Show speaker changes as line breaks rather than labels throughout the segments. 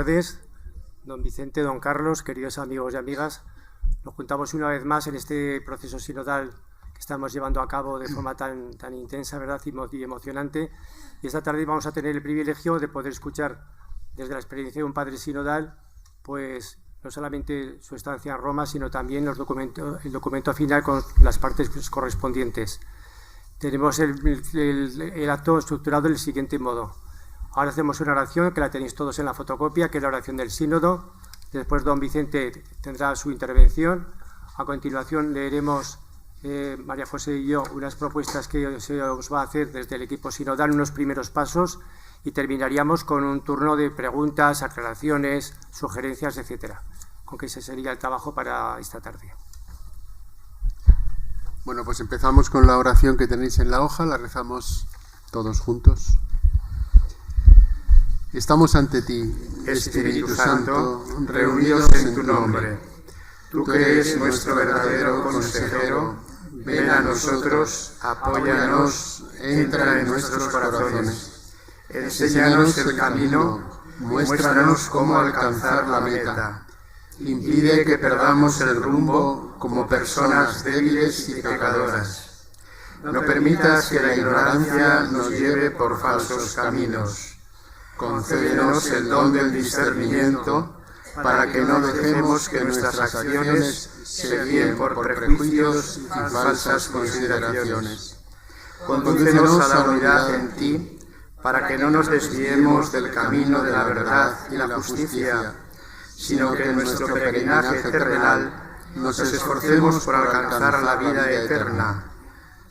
tardes, don Vicente, don Carlos, queridos amigos y amigas. Nos juntamos una vez más en este proceso sinodal que estamos llevando a cabo de forma tan intensa, ¿verdad?, y emocionante. Y esta tarde vamos a tener el privilegio de poder escuchar desde la experiencia de un padre sinodal, pues no solamente su estancia en Roma, sino también el documento final con las partes correspondientes. Tenemos el acto estructurado del siguiente modo. Ahora hacemos una oración que la tenéis todos en la fotocopia, que es la oración del sínodo. Después don Vicente tendrá su intervención. A continuación leeremos María José y yo unas propuestas que se os va a hacer desde el equipo sinodal, unos primeros pasos, y terminaríamos con un turno de preguntas, aclaraciones, sugerencias, etcétera. Con que ese sería el trabajo para esta tarde.
Bueno, pues empezamos con la oración que tenéis en la hoja, la rezamos todos juntos. Estamos ante ti, Espíritu Santo, reunidos en tu nombre. Tú que eres nuestro verdadero consejero, ven a nosotros, apóyanos, entra en nuestros corazones. Enséñanos el camino, muéstranos cómo alcanzar la meta. Impide que perdamos el rumbo como personas débiles y pecadoras. No permitas que la ignorancia nos lleve por falsos caminos. Concédenos el don del discernimiento para que no dejemos que nuestras acciones se guíen por prejuicios y falsas consideraciones. Condúcenos a la unidad en ti para que no nos desviemos del camino de la verdad y la justicia, sino que en nuestro peregrinaje terrenal nos esforcemos por alcanzar la vida eterna.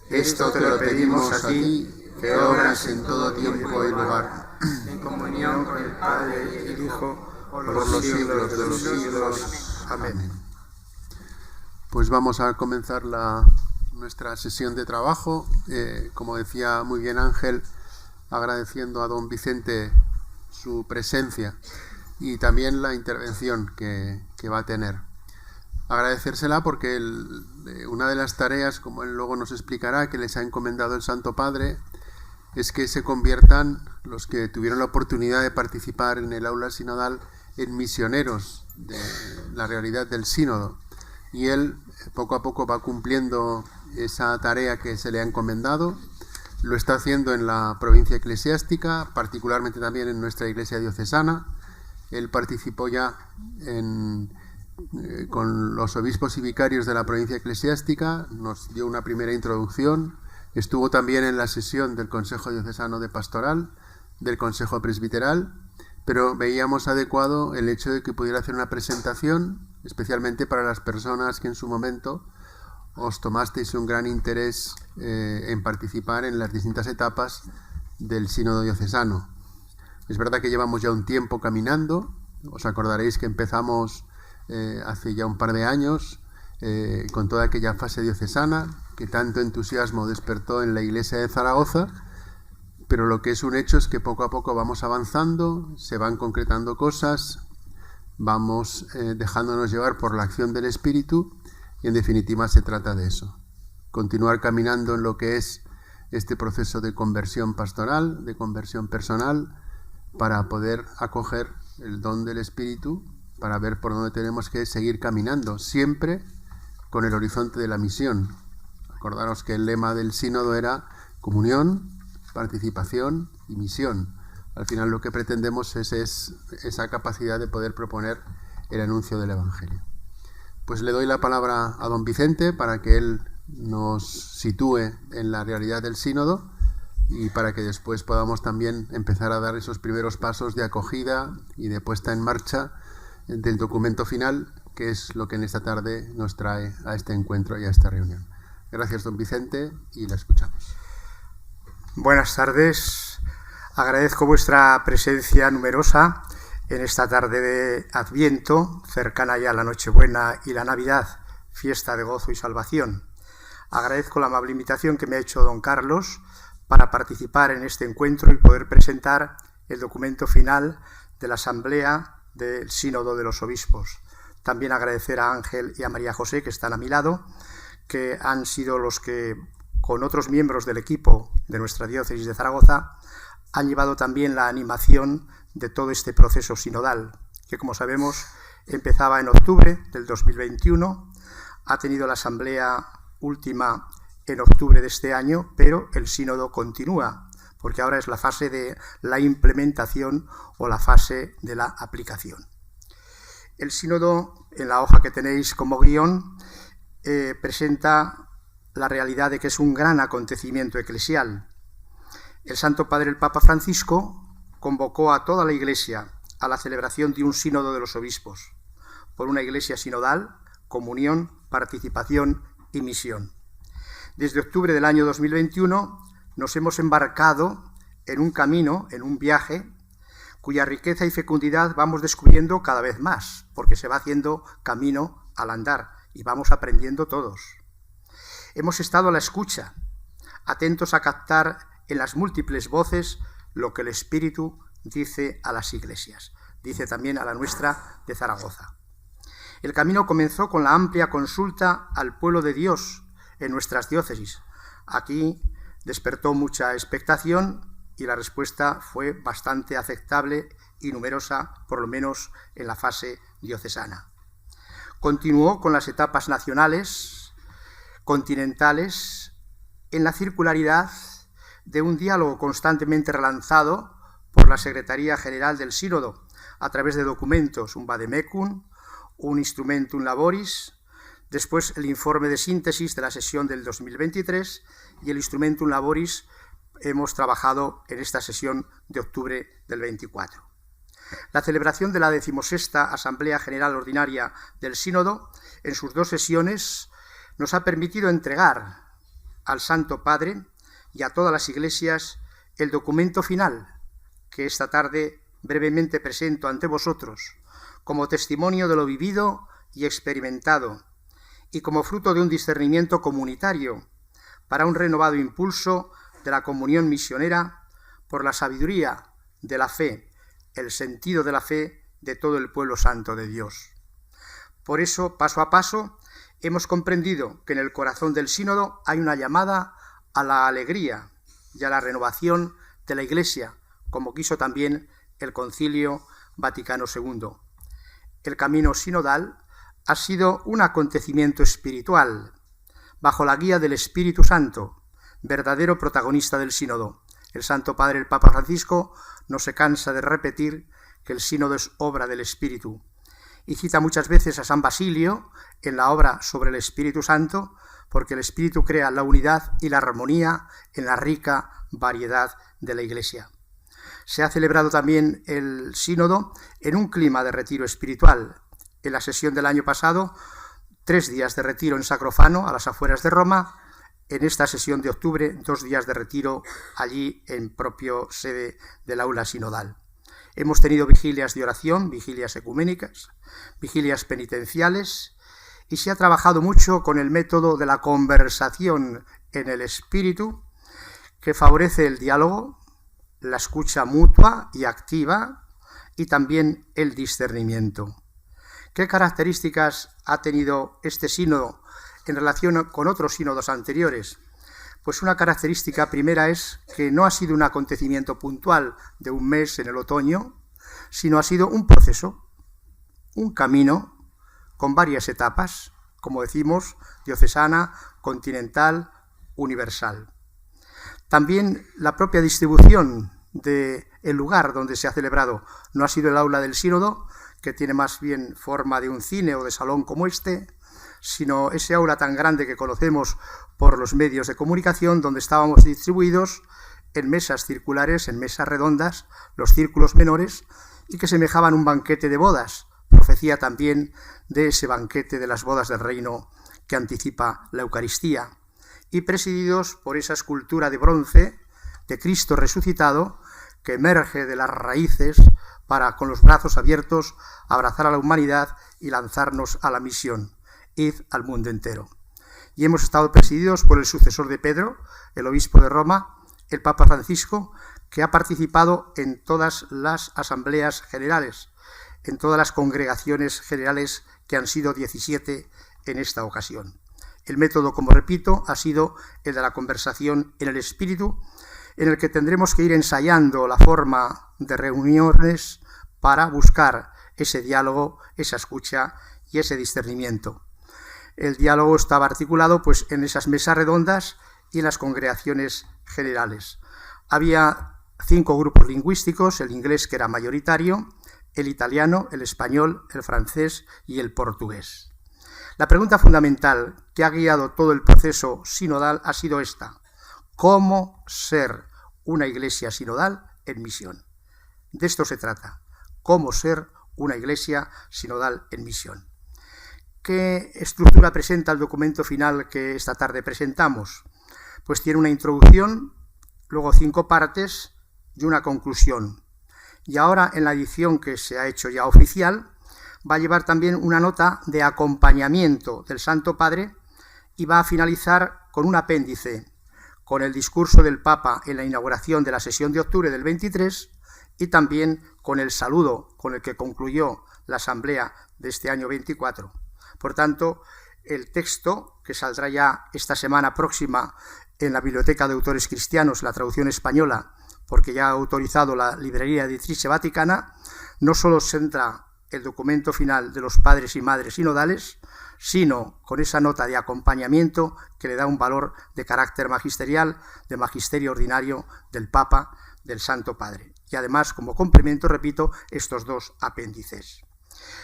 Esto te lo pedimos a ti, que obras en todo tiempo y lugar, en comunión con el Padre y el Hijo, por los siglos de los siglos. Amén. Pues vamos a comenzar nuestra sesión de trabajo. Como decía muy bien Ángel, agradeciendo a don Vicente su presencia y también la intervención que va a tener. Agradecérsela porque una de las tareas, como él luego nos explicará, que les ha encomendado el Santo Padre, es que se conviertan los que tuvieron la oportunidad de participar en el aula sinodal en misioneros de la realidad del sínodo. Y él poco a poco va cumpliendo esa tarea que se le ha encomendado. Lo está haciendo en la provincia eclesiástica, particularmente también en nuestra iglesia diocesana. Él participó ya con los obispos y vicarios de la provincia eclesiástica, nos dio una primera introducción. Estuvo también en la sesión del Consejo Diocesano de Pastoral, del Consejo Presbiteral, pero veíamos adecuado el hecho de que pudiera hacer una presentación, especialmente para las personas que en su momento os tomasteis un gran interés en participar en las distintas etapas del Sínodo Diocesano. Es verdad que llevamos ya un tiempo caminando. Os acordaréis que empezamos hace ya un par de años con toda aquella fase diocesana que tanto entusiasmo despertó en la iglesia de Zaragoza, pero lo que es un hecho es que poco a poco vamos avanzando, se van concretando cosas, vamos dejándonos llevar por la acción del Espíritu y en definitiva se trata de eso, continuar caminando en lo que es este proceso de conversión pastoral, de conversión personal, para poder acoger el don del Espíritu, para ver por dónde tenemos que seguir caminando, siempre con el horizonte de la misión. Acordaros que el lema del sínodo era comunión, participación y misión. Al final lo que pretendemos es esa capacidad de poder proponer el anuncio del Evangelio. Pues le doy la palabra a don Vicente para que él nos sitúe en la realidad del sínodo y para que después podamos también empezar a dar esos primeros pasos de acogida y de puesta en marcha del documento final, que es lo que en esta tarde nos trae a este encuentro y a esta reunión. Gracias, don Vicente, y la escuchamos.
Buenas tardes. Agradezco vuestra presencia numerosa en esta tarde de Adviento, cercana ya a la Nochebuena y la Navidad, fiesta de gozo y salvación. Agradezco la amable invitación que me ha hecho don Carlos para participar en este encuentro y poder presentar el documento final de la Asamblea del Sínodo de los Obispos. También agradecer a Ángel y a María José, que están a mi lado, que han sido los que, con otros miembros del equipo de nuestra diócesis de Zaragoza, han llevado también la animación de todo este proceso sinodal. que como sabemos empezaba en octubre del 2021, ha tenido la asamblea última en octubre de este año, pero el sínodo continúa, porque ahora es la fase de la implementación o la fase de la aplicación. El sínodo, en la hoja que tenéis como guión, presenta la realidad de que es un gran acontecimiento eclesial. El Santo Padre, el Papa Francisco, convocó a toda la Iglesia a la celebración de un sínodo de los obispos, por una Iglesia sinodal, comunión, participación y misión. Desde octubre del año 2021 nos hemos embarcado en un camino, en un viaje, cuya riqueza y fecundidad vamos descubriendo cada vez más, porque se va haciendo camino al andar y vamos aprendiendo todos. Hemos estado a la escucha, atentos a captar en las múltiples voces lo que el Espíritu dice a las iglesias, dice también a la nuestra de Zaragoza. El camino comenzó con la amplia consulta al pueblo de Dios en nuestras diócesis. Aquí despertó mucha expectación y la respuesta fue bastante aceptable y numerosa, por lo menos en la fase diocesana. Continuó con las etapas nacionales, continentales, en la circularidad de un diálogo constantemente relanzado por la Secretaría General del Sínodo, a través de documentos, un vademecum, un instrumentum laboris, después el informe de síntesis de la sesión del 2023 y el instrumentum laboris hemos trabajado en esta sesión de octubre del 24. La celebración de la 16ª Asamblea General Ordinaria del Sínodo, en sus 2 sesiones, nos ha permitido entregar al Santo Padre y a todas las iglesias el documento final que esta tarde brevemente presento ante vosotros, como testimonio de lo vivido y experimentado, y como fruto de un discernimiento comunitario para un renovado impulso de la comunión misionera por la sabiduría de la fe, el sentido de la fe de todo el pueblo santo de Dios. Por eso, paso a paso, hemos comprendido que en el corazón del sínodo hay una llamada a la alegría y a la renovación de la Iglesia, como quiso también el Concilio Vaticano II. El camino sinodal ha sido un acontecimiento espiritual, bajo la guía del Espíritu Santo, verdadero protagonista del sínodo. El Santo Padre, el Papa Francisco, no se cansa de repetir que el sínodo es obra del Espíritu, y cita muchas veces a San Basilio en la obra sobre el Espíritu Santo, porque el Espíritu crea la unidad y la armonía en la rica variedad de la Iglesia. Se ha celebrado también el sínodo en un clima de retiro espiritual. En la sesión del año pasado, 3 días de retiro en Sacrofano, a las afueras de Roma. En esta sesión de octubre, 2 días de retiro allí en propio sede del aula sinodal. Hemos tenido vigilias de oración, vigilias ecuménicas, vigilias penitenciales, y se ha trabajado mucho con el método de la conversación en el espíritu, que favorece el diálogo, la escucha mutua y activa, y también el discernimiento. ¿Qué características ha tenido este sínodo en relación con otros sínodos anteriores? Pues una característica primera es que no ha sido un acontecimiento puntual de un mes en el otoño, sino ha sido un proceso, un camino con varias etapas, como decimos, diocesana, continental, universal. También la propia distribución del lugar donde se ha celebrado no ha sido el aula del sínodo, que tiene más bien forma de un cine o de salón como este, sino ese aula tan grande que conocemos por los medios de comunicación, donde estábamos distribuidos en mesas circulares, en mesas redondas, los círculos menores, y que semejaban un banquete de bodas, profecía también de ese banquete de las bodas del reino que anticipa la Eucaristía, y presididos por esa escultura de bronce de Cristo resucitado que emerge de las raíces para, con los brazos abiertos, abrazar a la humanidad y lanzarnos a la misión. Id al mundo entero. Y hemos estado presididos por el sucesor de Pedro, el obispo de Roma, el Papa Francisco, que ha participado en todas las asambleas generales, en todas las congregaciones generales, que han sido 17 en esta ocasión. El método, como repito, ha sido el de la conversación en el espíritu, en el que tendremos que ir ensayando la forma de reuniones para buscar ese diálogo, esa escucha y ese discernimiento. El diálogo estaba articulado pues, en esas mesas redondas y en las congregaciones generales. Había 5 grupos lingüísticos, el inglés que era mayoritario, el italiano, el español, el francés y el portugués. La pregunta fundamental que ha guiado todo el proceso sinodal ha sido esta: ¿cómo ser una iglesia sinodal en misión? De esto se trata, cómo ser una iglesia sinodal en misión. ¿Qué estructura presenta el documento final que esta tarde presentamos? Pues tiene una introducción, luego 5 partes y una conclusión. Y ahora, en la edición que se ha hecho ya oficial, va a llevar también una nota de acompañamiento del Santo Padre y va a finalizar con un apéndice, con el discurso del Papa en la inauguración de la sesión de octubre del 23 y también con el saludo con el que concluyó la asamblea de este año 24. Por tanto, el texto, que saldrá ya esta semana próxima en la Biblioteca de Autores Cristianos, la traducción española, porque ya ha autorizado la Librería Editrice Vaticana, no solo centra el documento final de los padres y madres sinodales, sino con esa nota de acompañamiento que le da un valor de carácter magisterial, de magisterio ordinario del Papa, del Santo Padre. Y además, como complemento, repito, estos 2 apéndices.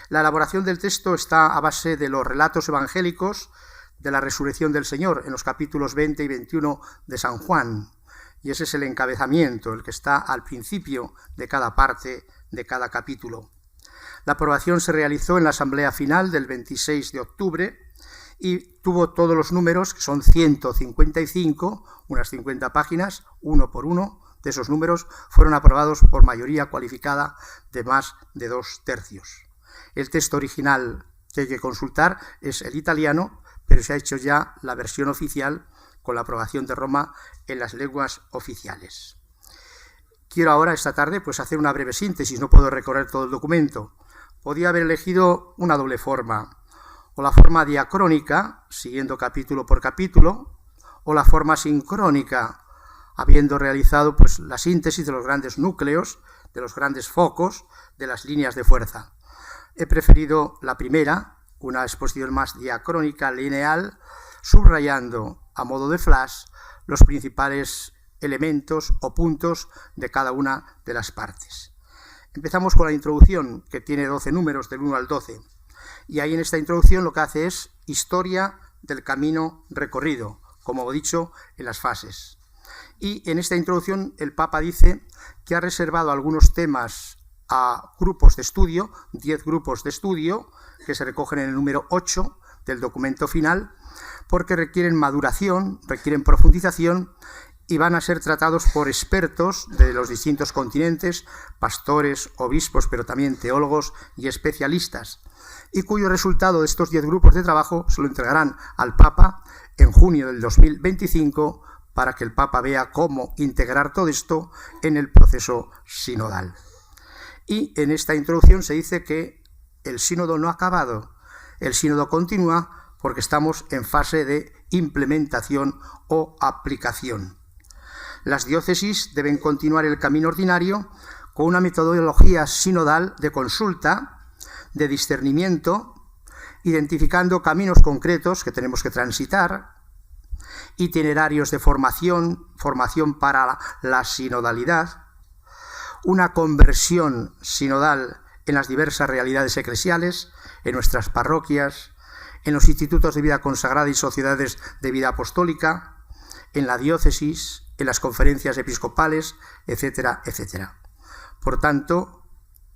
La elaboración del texto está a base de los relatos evangélicos de la resurrección del Señor en los capítulos 20 y 21 de San Juan. Y ese es el encabezamiento, el que está al principio de cada parte, de cada capítulo. La aprobación se realizó en la asamblea final del 26 de octubre y tuvo todos los números, que son 155, unas 50 páginas, uno por uno. De esos números fueron aprobados por mayoría cualificada de más de 2/3. El texto original que hay que consultar es el italiano, pero se ha hecho ya la versión oficial con la aprobación de Roma en las lenguas oficiales. Quiero ahora, esta tarde, pues hacer una breve síntesis, no puedo recorrer todo el documento. Podía haber elegido una doble forma, o la forma diacrónica, siguiendo capítulo por capítulo, o la forma sincrónica, habiendo realizado pues, la síntesis de los grandes núcleos, de los grandes focos, de las líneas de fuerza. He preferido la primera, una exposición más diacrónica, lineal, subrayando a modo de flash los principales elementos o puntos de cada una de las partes. Empezamos con la introducción, que tiene 12 números, del 1 al 12. Y ahí en esta introducción lo que hace es historia del camino recorrido, como he dicho, en las fases. Y en esta introducción el Papa dice que ha reservado algunos temas a grupos de estudio, 10 grupos de estudio, que se recogen en el número 8 del documento final, porque requieren maduración, requieren profundización y van a ser tratados por expertos de los distintos continentes, pastores, obispos, pero también teólogos y especialistas, y cuyo resultado de estos 10 grupos de trabajo se lo entregarán al Papa en junio del 2025 para que el Papa vea cómo integrar todo esto en el proceso sinodal. Y en esta introducción se dice que el sínodo no ha acabado, el sínodo continúa porque estamos en fase de implementación o aplicación. Las diócesis deben continuar el camino ordinario con una metodología sinodal de consulta, de discernimiento, identificando caminos concretos que tenemos que transitar, itinerarios de formación para la sinodalidad, una conversión sinodal en las diversas realidades eclesiales, en nuestras parroquias, en los institutos de vida consagrada y sociedades de vida apostólica, en la diócesis, en las conferencias episcopales, etcétera, etcétera. Por tanto,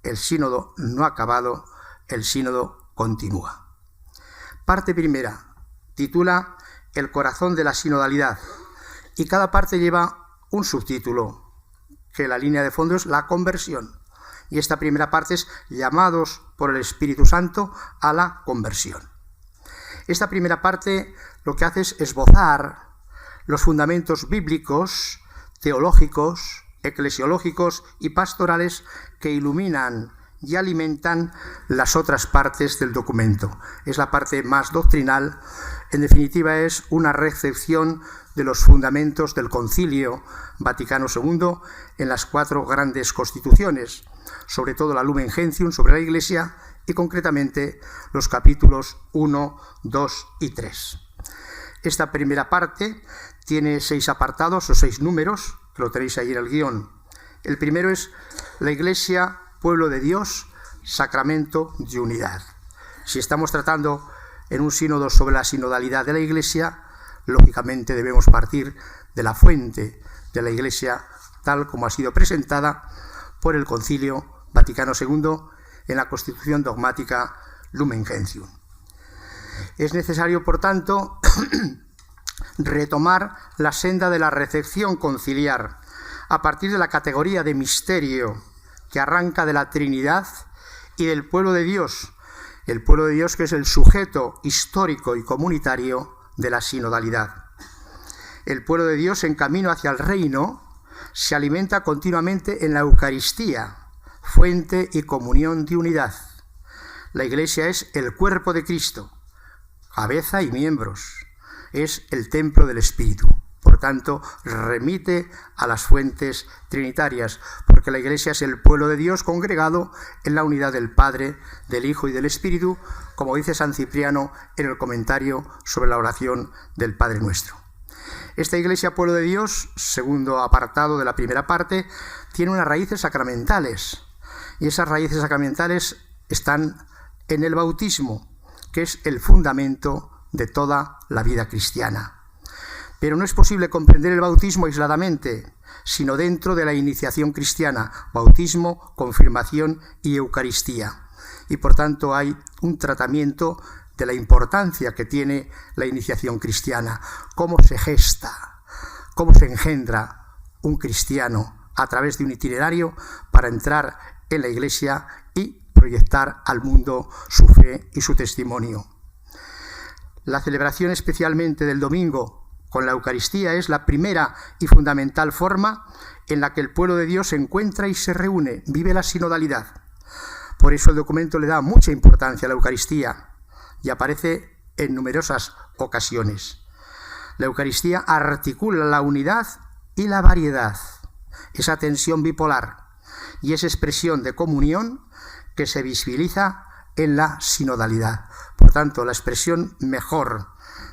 el sínodo no ha acabado, el sínodo continúa. Parte primera, titula El corazón de la sinodalidad, y cada parte lleva un subtítulo, que la línea de fondo es la conversión. Y esta primera parte es llamados por el Espíritu Santo a la conversión. Esta primera parte lo que hace es esbozar los fundamentos bíblicos, teológicos, eclesiológicos y pastorales que iluminan y alimentan las otras partes del documento. Es la parte más doctrinal, En definitiva, es una recepción de los fundamentos del Concilio Vaticano II en las 4 grandes constituciones, sobre todo la Lumen Gentium sobre la Iglesia y concretamente los capítulos 1, 2 y 3. Esta primera parte tiene 6 apartados o 6 números, que lo tenéis ahí en el guión. El primero es la Iglesia, pueblo de Dios, sacramento de unidad. Si estamos tratando en un sínodo sobre la sinodalidad de la Iglesia, lógicamente debemos partir de la fuente de la Iglesia tal como ha sido presentada por el Concilio Vaticano II en la Constitución Dogmática Lumen Gentium. Es necesario, por tanto, retomar la senda de la recepción conciliar a partir de la categoría de misterio que arranca de la Trinidad y del pueblo de Dios, el pueblo de Dios que es el sujeto histórico y comunitario de la sinodalidad. El pueblo de Dios en camino hacia el reino se alimenta continuamente en la Eucaristía, fuente y comunión de unidad. La Iglesia es el cuerpo de Cristo, cabeza y miembros. Es el templo del Espíritu. Por tanto, remite a las fuentes trinitarias, porque la Iglesia es el pueblo de Dios congregado en la unidad del Padre, del Hijo y del Espíritu, como dice San Cipriano en el comentario sobre la oración del Padre Nuestro. Esta Iglesia, pueblo de Dios, segundo apartado de la primera parte, tiene unas raíces sacramentales, y esas raíces sacramentales están en el bautismo, que es el fundamento de toda la vida cristiana. Pero no es posible comprender el bautismo aisladamente, sino dentro de la iniciación cristiana, bautismo, confirmación y Eucaristía. Y por tanto hay un tratamiento de la importancia que tiene la iniciación cristiana, cómo se gesta, cómo se engendra un cristiano a través de un itinerario para entrar en la Iglesia y proyectar al mundo su fe y su testimonio. La celebración especialmente del domingo con la Eucaristía es la primera y fundamental forma en la que el pueblo de Dios se encuentra y se reúne, vive la sinodalidad. Por eso el documento le da mucha importancia a la Eucaristía y aparece en numerosas ocasiones. La Eucaristía articula la unidad y la variedad, esa tensión bipolar, y es expresión de comunión que se visibiliza en la sinodalidad. Por tanto, la expresión mejor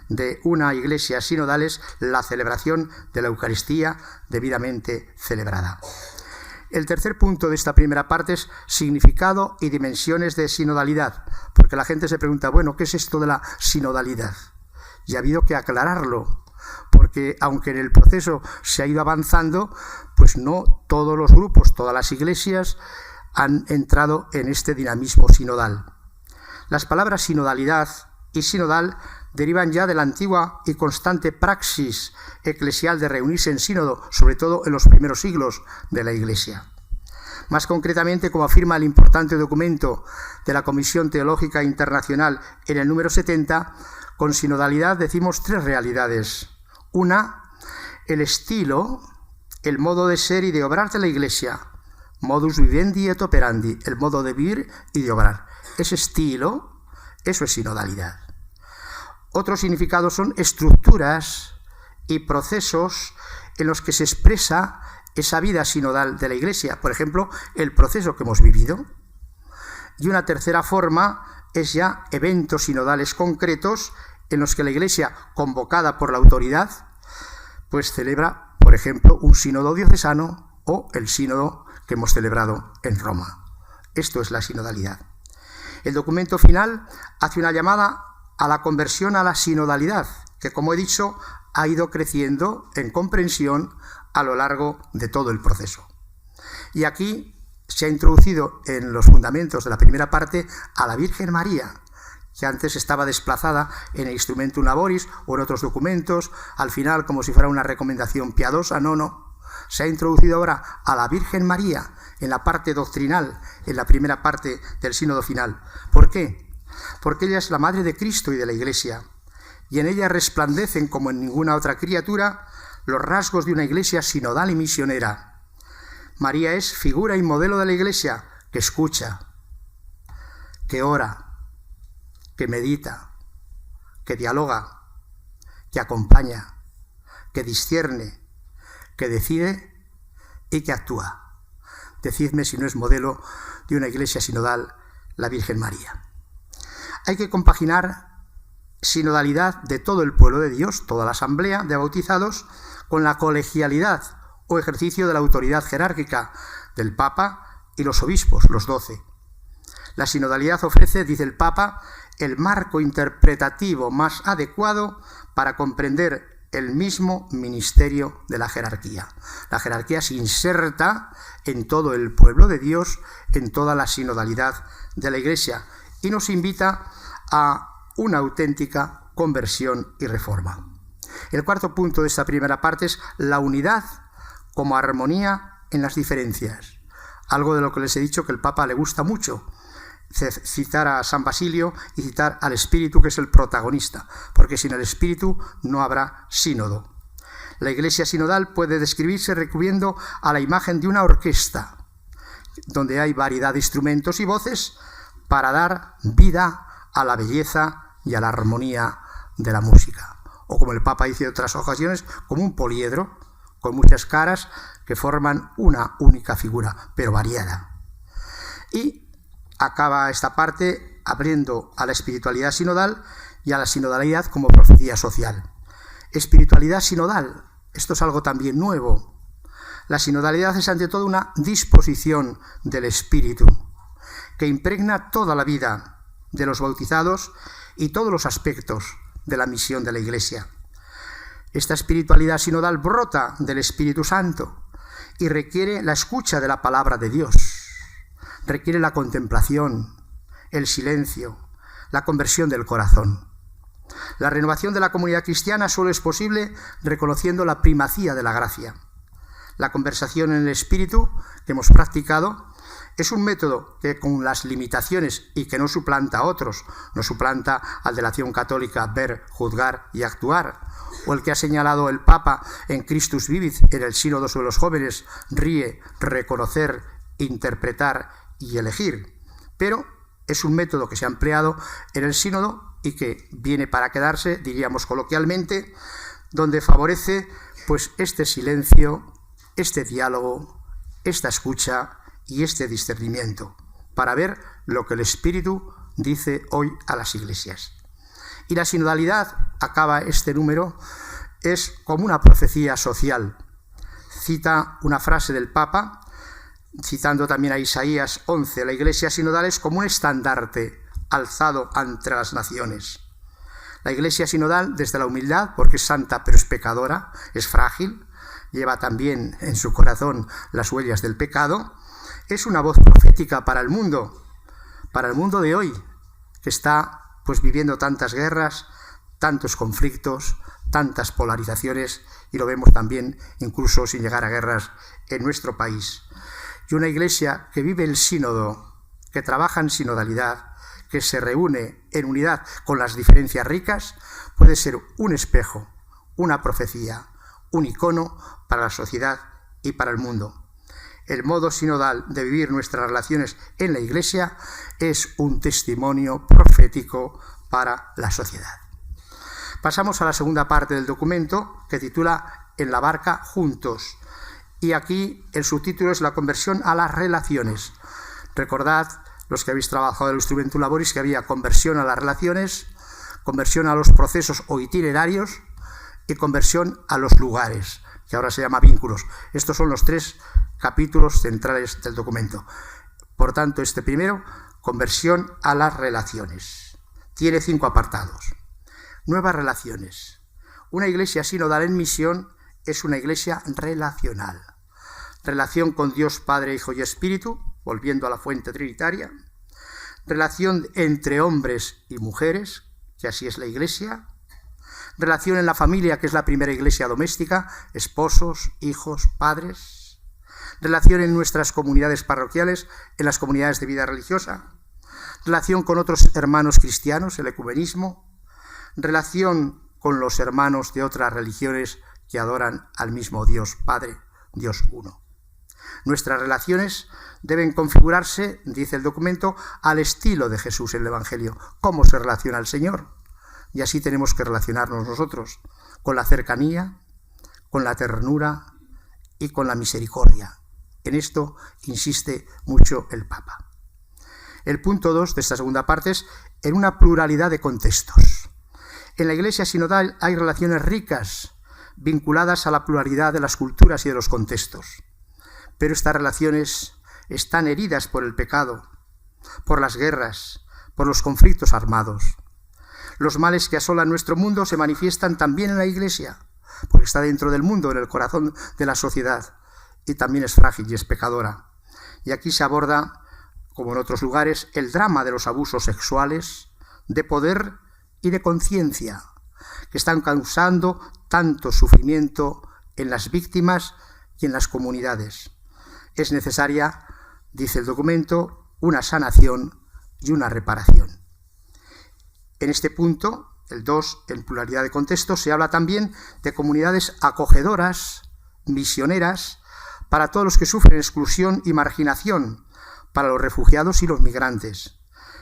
de una iglesia sinodal es la celebración de la Eucaristía debidamente celebrada. El tercer punto de esta primera parte es significado y dimensiones de sinodalidad, porque la gente se pregunta, bueno, ¿qué es esto de la sinodalidad? Y ha habido que aclararlo, porque aunque en el proceso se ha ido avanzando, pues no todos los grupos, todas las iglesias han entrado en este dinamismo sinodal. Las palabras sinodalidad y sinodal derivan ya de la antigua y constante praxis eclesial de reunirse en sínodo, sobre todo en los primeros siglos de la Iglesia. Más concretamente, como afirma el importante documento de la Comisión Teológica Internacional en el número 70, con sinodalidad decimos 3 realidades. Una, el estilo, el modo de ser y de obrar de la Iglesia, modus vivendi et operandi, el modo de vivir y de obrar. Ese estilo, eso es sinodalidad. Otros significados son estructuras y procesos en los que se expresa esa vida sinodal de la Iglesia, por ejemplo, el proceso que hemos vivido. Y una tercera forma es ya eventos sinodales concretos en los que la Iglesia, convocada por la autoridad, pues celebra, por ejemplo, un sínodo diocesano o el sínodo que hemos celebrado en Roma. Esto es la sinodalidad. El documento final hace una llamada a la conversión a la sinodalidad, que, como he dicho, ha ido creciendo en comprensión a lo largo de todo el proceso. Y aquí se ha introducido en los fundamentos de la primera parte a la Virgen María, que antes estaba desplazada en el Instrumentum Laboris o en otros documentos, al final como si fuera una recomendación piadosa. No. Se ha introducido ahora a la Virgen María en la parte doctrinal, en la primera parte del sínodo final. ¿Por qué? Porque ella es la madre de Cristo y de la Iglesia, y en ella resplandecen, como en ninguna otra criatura, los rasgos de una Iglesia sinodal y misionera. María es figura y modelo de la Iglesia, que escucha, que ora, que medita, que dialoga, que acompaña, que discierne, que decide y que actúa. Decidme si no es modelo de una iglesia sinodal la Virgen María. Hay que compaginar sinodalidad de todo el pueblo de Dios, toda la asamblea de bautizados, con la colegialidad o ejercicio de la autoridad jerárquica del Papa y los obispos, los 12. La sinodalidad ofrece, dice el Papa, el marco interpretativo más adecuado para comprender el mismo ministerio de la jerarquía. La jerarquía se inserta en todo el pueblo de Dios, en toda la sinodalidad de la Iglesia, y nos invita a una auténtica conversión y reforma. El cuarto punto de esta primera parte es la unidad como armonía en las diferencias. Algo de lo que les he dicho que el Papa le gusta mucho, citar a San Basilio y citar al Espíritu, que es el protagonista, porque sin el Espíritu no habrá sínodo. La Iglesia sinodal puede describirse recurriendo a la imagen de una orquesta, donde hay variedad de instrumentos y voces para dar vida a la belleza y a la armonía de la música. O como el Papa dice en otras ocasiones, como un poliedro con muchas caras que forman una única figura, pero variada. Y acaba esta parte abriendo a la espiritualidad sinodal y a la sinodalidad como profecía social. Espiritualidad sinodal, esto es algo también nuevo. La sinodalidad es ante todo una disposición del Espíritu que impregna toda la vida de los bautizados y todos los aspectos de la misión de la Iglesia. Esta espiritualidad sinodal brota del Espíritu Santo y requiere la escucha de la palabra de Dios. Requiere la contemplación, el silencio, la conversión del corazón. La renovación de la comunidad cristiana solo es posible reconociendo la primacía de la gracia. La conversación en el Espíritu que hemos practicado es un método que, con las limitaciones y que no suplanta a otros, no suplanta al de la acción católica ver, juzgar y actuar, o el que ha señalado el Papa en Christus Vivit, en el Sínodo sobre los jóvenes, ríe, reconocer, interpretar y elegir. Pero es un método que se ha empleado en el Sínodo y que viene para quedarse, diríamos coloquialmente, donde favorece pues este silencio, este diálogo, esta escucha y este discernimiento, para ver lo que el Espíritu dice hoy a las iglesias. Y la sinodalidad, acaba este número, es como una profecía social. Cita una frase del Papa, citando también a Isaías 11, la Iglesia sinodal es como un estandarte alzado ante las naciones. La Iglesia sinodal, desde la humildad, porque es santa pero es pecadora, es frágil, lleva también en su corazón las huellas del pecado, es una voz profética para el mundo de hoy, que está pues viviendo tantas guerras, tantos conflictos, tantas polarizaciones, y lo vemos también incluso sin llegar a guerras en nuestro país. Y una iglesia que vive el sínodo, que trabaja en sinodalidad, que se reúne en unidad con las diferencias ricas, puede ser un espejo, una profecía, un icono para la sociedad y para el mundo. El modo sinodal de vivir nuestras relaciones en la Iglesia es un testimonio profético para la sociedad. Pasamos a la segunda parte del documento, que titula En la barca juntos. Y aquí el subtítulo es la conversión a las relaciones. Recordad, los que habéis trabajado en el Instrumentum Laboris, que había conversión a las relaciones, conversión a los procesos o itinerarios y conversión a los lugares, que ahora se llama vínculos. Estos son los tres capítulos centrales del documento. Por tanto, este primero, conversión a las relaciones. Tiene 5 apartados. Nuevas relaciones. Una iglesia sinodal en misión es una iglesia relacional. Relación con Dios Padre, Hijo y Espíritu, volviendo a la fuente trinitaria. Relación entre hombres y mujeres, que así es la iglesia. Relación en la familia, que es la primera iglesia doméstica, esposos, hijos, padres. Relación en nuestras comunidades parroquiales, en las comunidades de vida religiosa. Relación con otros hermanos cristianos, el ecumenismo. Relación con los hermanos de otras religiones que adoran al mismo Dios Padre, Dios uno. Nuestras relaciones deben configurarse, dice el documento, al estilo de Jesús en el Evangelio. ¿Cómo se relaciona el Señor? y así tenemos que relacionarnos nosotros, con la cercanía, con la ternura y con la misericordia. En esto insiste mucho el Papa. El punto 2 de esta segunda parte es en una pluralidad de contextos. En la Iglesia sinodal hay relaciones ricas vinculadas a la pluralidad de las culturas y de los contextos, pero estas relaciones están heridas por el pecado, por las guerras, por los conflictos armados. Los males que asolan nuestro mundo se manifiestan también en la Iglesia, porque está dentro del mundo, en el corazón de la sociedad, y también es frágil y es pecadora. Y aquí se aborda, como en otros lugares, el drama de los abusos sexuales, de poder y de conciencia, que están causando tanto sufrimiento en las víctimas y en las comunidades. Es necesaria, dice el documento, una sanación y una reparación. En este punto, el 2, en pluralidad de contextos, se habla también de comunidades acogedoras, misioneras, para todos los que sufren exclusión y marginación, para los refugiados y los migrantes.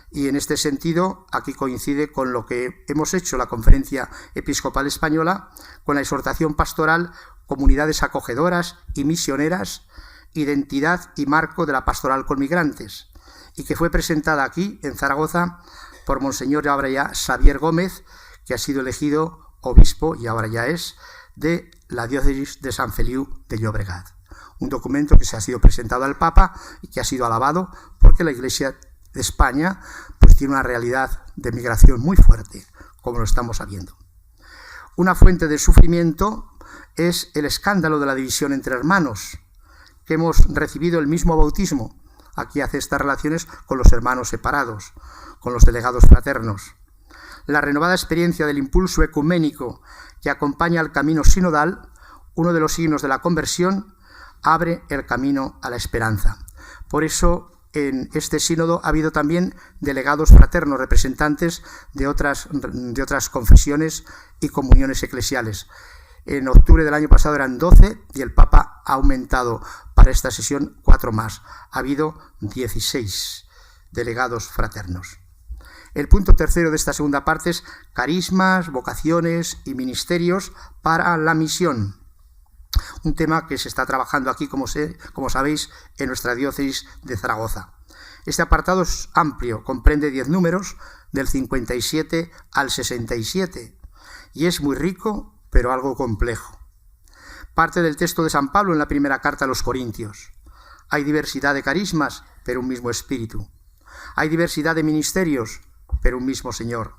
Y en este sentido, aquí coincide con lo que hemos hecho la Conferencia Episcopal Española, con la exhortación pastoral, comunidades acogedoras y misioneras, identidad y marco de la pastoral con migrantes, y que fue presentada aquí, en Zaragoza, por Monseñor ahora ya Xavier Gómez, que ha sido elegido obispo, y ahora ya es, de la diócesis de Sant Feliu de Llobregat. Un documento que se ha sido presentado al Papa y que ha sido alabado porque la Iglesia de España pues tiene una realidad de migración muy fuerte, como lo estamos sabiendo. Una fuente de sufrimiento es el escándalo de la división entre hermanos, que hemos recibido el mismo bautismo. Aquí hace estas relaciones con los hermanos separados, con los delegados fraternos. La renovada experiencia del impulso ecuménico que acompaña al camino sinodal, uno de los signos de la conversión, abre el camino a la esperanza. Por eso, en este sínodo ha habido también delegados fraternos, representantes de otras confesiones y comuniones eclesiales. En octubre del año pasado eran 12 y el Papa ha aumentado para esta sesión 4 más. Ha habido 16 delegados fraternos. El punto tercero de esta segunda parte es carismas, vocaciones y ministerios para la misión. Un tema que se está trabajando aquí, como sabéis, en nuestra diócesis de Zaragoza. Este apartado es amplio, comprende 10 números, del 57 al 67, y es muy rico, pero algo complejo. Parte del texto de San Pablo en la primera carta a los Corintios. Hay diversidad de carismas, pero un mismo espíritu. Hay diversidad de ministerios, pero un mismo Señor.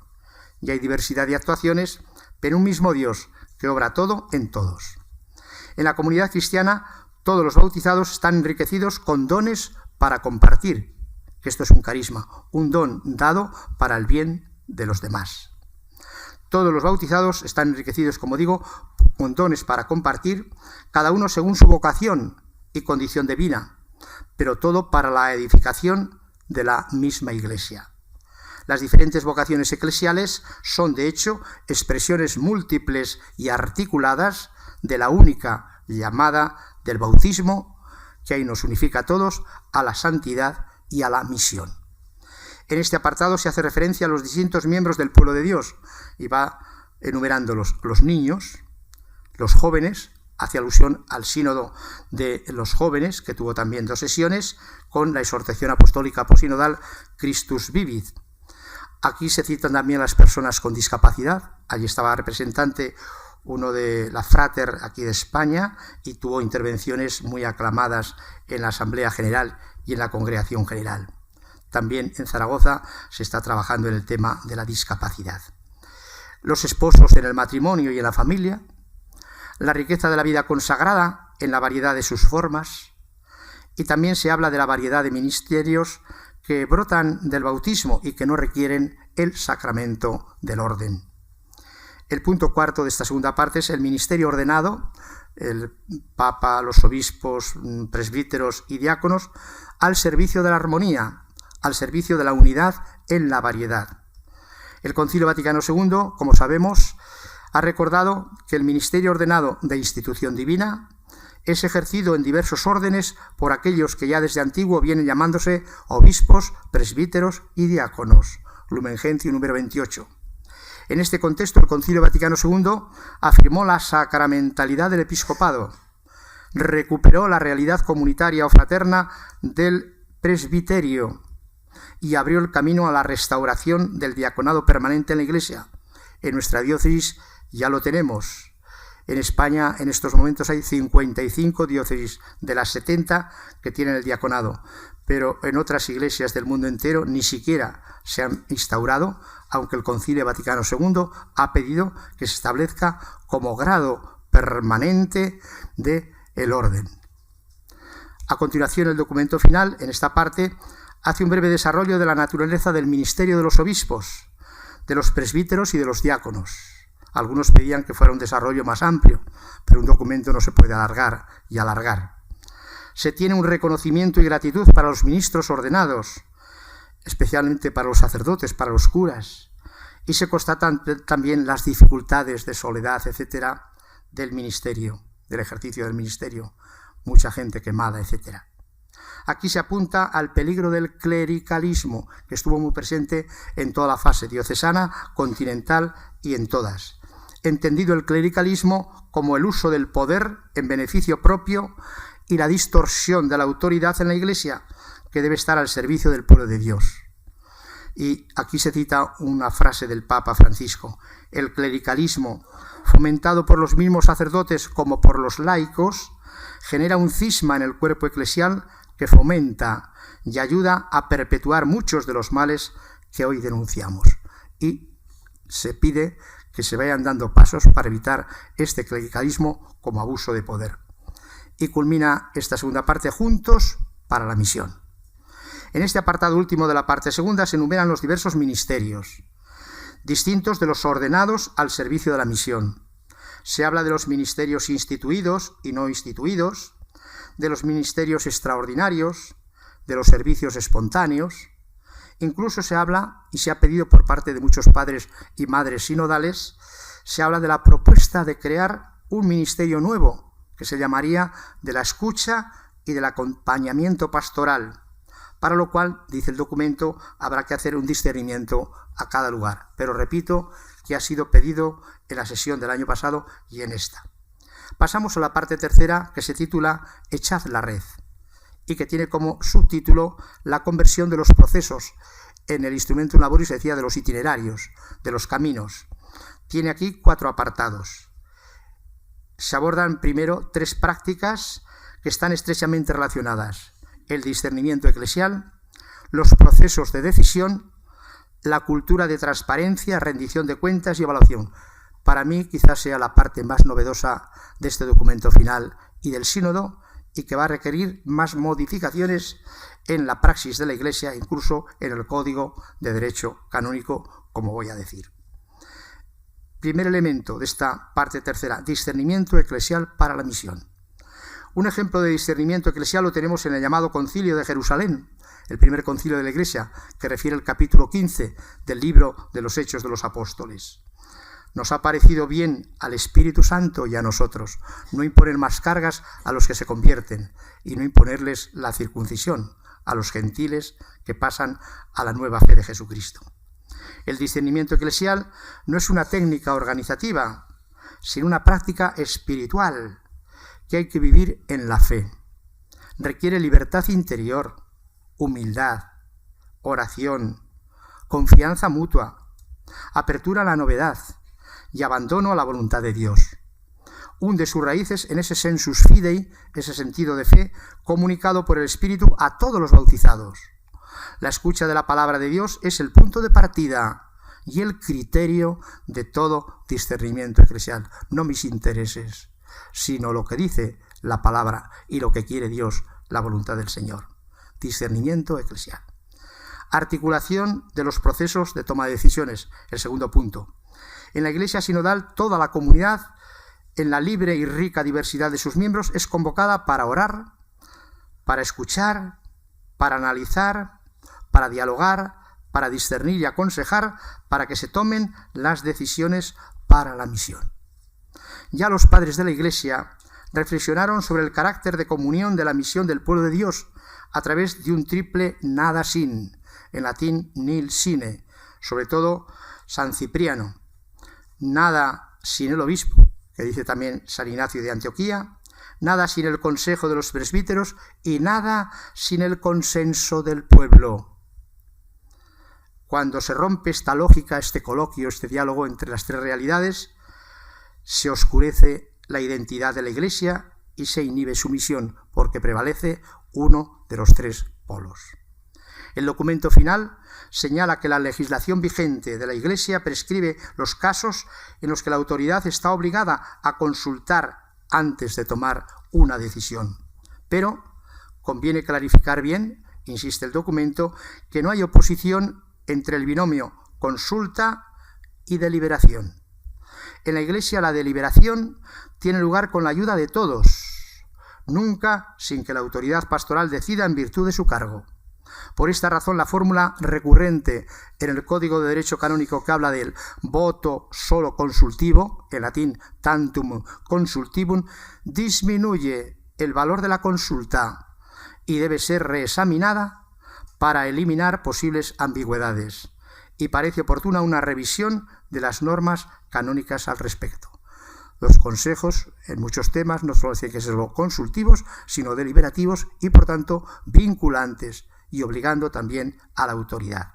Y hay diversidad de actuaciones, pero un mismo Dios, que obra todo en todos. En la comunidad cristiana, todos los bautizados están enriquecidos con dones para compartir, que esto es un carisma, un don dado para el bien de los demás. Todos los bautizados están enriquecidos, como digo, con dones para compartir, cada uno según su vocación y condición divina, pero todo para la edificación de la misma Iglesia. Las diferentes vocaciones eclesiales son, de hecho, expresiones múltiples y articuladas de la única llamada del bautismo, que ahí nos unifica a todos, a la santidad y a la misión. En este apartado se hace referencia a los distintos miembros del pueblo de Dios y va enumerando los niños, los jóvenes, hace alusión al sínodo de los jóvenes, que tuvo también 2 sesiones, con la exhortación apostólica posinodal Christus Vivit. Aquí se citan también las personas con discapacidad. Allí estaba representante uno de la Frater aquí de España y tuvo intervenciones muy aclamadas en la Asamblea General y en la Congregación General. También en Zaragoza se está trabajando en el tema de la discapacidad. Los esposos en el matrimonio y en la familia, la riqueza de la vida consagrada en la variedad de sus formas, y también se habla de la variedad de ministerios que brotan del bautismo y que no requieren el sacramento del orden. El punto cuarto de esta segunda parte es el ministerio ordenado, el Papa, los obispos, presbíteros y diáconos, al servicio de la armonía, al servicio de la unidad en la variedad. El Concilio Vaticano II, como sabemos, ha recordado que el ministerio ordenado de institución divina es ejercido en diversos órdenes por aquellos que ya desde antiguo vienen llamándose obispos, presbíteros y diáconos. Lumen Gentium número 28. En este contexto, el Concilio Vaticano II afirmó la sacramentalidad del episcopado, recuperó la realidad comunitaria o fraterna del presbiterio y abrió el camino a la restauración del diaconado permanente en la Iglesia. En nuestra diócesis ya lo tenemos. En España en estos momentos hay 55 diócesis de las 70 que tienen el diaconado, pero en otras iglesias del mundo entero ni siquiera se han instaurado, aunque el Concilio Vaticano II ha pedido que se establezca como grado permanente del orden. A continuación, el documento final, en esta parte, hace un breve desarrollo de la naturaleza del ministerio de los obispos, de los presbíteros y de los diáconos. Algunos pedían que fuera un desarrollo más amplio, pero un documento no se puede alargar y alargar. Se tiene un reconocimiento y gratitud para los ministros ordenados, especialmente para los sacerdotes, para los curas, y se constatan también las dificultades de soledad, etcétera, del ministerio, del ejercicio del ministerio, mucha gente quemada, etcétera. Aquí se apunta al peligro del clericalismo, que estuvo muy presente en toda la fase diocesana, continental y en todas. Entendido el clericalismo como el uso del poder en beneficio propio y la distorsión de la autoridad en la Iglesia, que debe estar al servicio del pueblo de Dios. Y aquí se cita una frase del Papa Francisco: el clericalismo, fomentado por los mismos sacerdotes como por los laicos, genera un cisma en el cuerpo eclesial que fomenta y ayuda a perpetuar muchos de los males que hoy denunciamos. Y se pide que se vayan dando pasos para evitar este clericalismo como abuso de poder. Y culmina esta segunda parte: juntos para la misión. En este apartado último de la parte segunda se enumeran los diversos ministerios, distintos de los ordenados al servicio de la misión. Se habla de los ministerios instituidos y no instituidos, de los ministerios extraordinarios, de los servicios espontáneos. Incluso se habla, y se ha pedido por parte de muchos padres y madres sinodales, se habla de la propuesta de crear un ministerio nuevo, que se llamaría de la escucha y del acompañamiento pastoral, para lo cual, dice el documento, habrá que hacer un discernimiento a cada lugar. Pero repito que ha sido pedido en la sesión del año pasado y en esta. Pasamos a la parte tercera, que se titula Echad la red, y que tiene como subtítulo la conversión de los procesos. En el Instrumentum Laboris se decía de los itinerarios, de los caminos. Tiene aquí 4 apartados. Se abordan primero 3 prácticas que están estrechamente relacionadas: el discernimiento eclesial, los procesos de decisión, la cultura de transparencia, rendición de cuentas y evaluación. Para mí quizás sea la parte más novedosa de este documento final y del sínodo, y que va a requerir más modificaciones en la praxis de la Iglesia, incluso en el Código de Derecho Canónico, como voy a decir. Primer elemento de esta parte tercera: discernimiento eclesial para la misión. Un ejemplo de discernimiento eclesial lo tenemos en el llamado Concilio de Jerusalén, el primer concilio de la Iglesia, que refiere el capítulo 15 del libro de los Hechos de los Apóstoles. Nos ha parecido bien al Espíritu Santo y a nosotros no imponer más cargas a los que se convierten y no imponerles la circuncisión a los gentiles que pasan a la nueva fe de Jesucristo. El discernimiento eclesial no es una técnica organizativa, sino una práctica espiritual que hay que vivir en la fe. Requiere libertad interior, humildad, oración, confianza mutua, apertura a la novedad y abandono a la voluntad de Dios. Hunde sus raíces en ese sensus fidei, ese sentido de fe, comunicado por el Espíritu a todos los bautizados. La escucha de la palabra de Dios es el punto de partida y el criterio de todo discernimiento eclesial. No mis intereses, sino lo que dice la palabra y lo que quiere Dios, la voluntad del Señor. Discernimiento eclesial. Articulación de los procesos de toma de decisiones, el segundo punto. En la Iglesia sinodal, toda la comunidad, en la libre y rica diversidad de sus miembros, es convocada para orar, para escuchar, para analizar, para dialogar, para discernir y aconsejar, para que se tomen las decisiones para la misión. Ya los padres de la Iglesia reflexionaron sobre el carácter de comunión de la misión del pueblo de Dios a través de un triple nada sin, en latín nil sine, sobre todo San Cipriano, nada sin el obispo, que dice también San Ignacio de Antioquía, nada sin el consejo de los presbíteros y nada sin el consenso del pueblo. Cuando se rompe esta lógica, este coloquio, este diálogo entre las tres realidades, se oscurece la identidad de la Iglesia y se inhibe su misión, porque prevalece uno de los tres polos. El documento final señala que la legislación vigente de la Iglesia prescribe los casos en los que la autoridad está obligada a consultar antes de tomar una decisión. Pero conviene clarificar bien, insiste el documento, que no hay oposición entre el binomio consulta y deliberación. En la Iglesia la deliberación tiene lugar con la ayuda de todos, nunca sin que la autoridad pastoral decida en virtud de su cargo. Por esta razón, la fórmula recurrente en el Código de Derecho Canónico que habla del voto solo consultivo, en latín tantum consultivum, disminuye el valor de la consulta y debe ser reexaminada para eliminar posibles ambigüedades. Y parece oportuna una revisión de las normas canónicas al respecto. Los consejos, en muchos temas, no solo tienen que ser consultivos, sino deliberativos y, por tanto, vinculantes, y obligando también a la autoridad.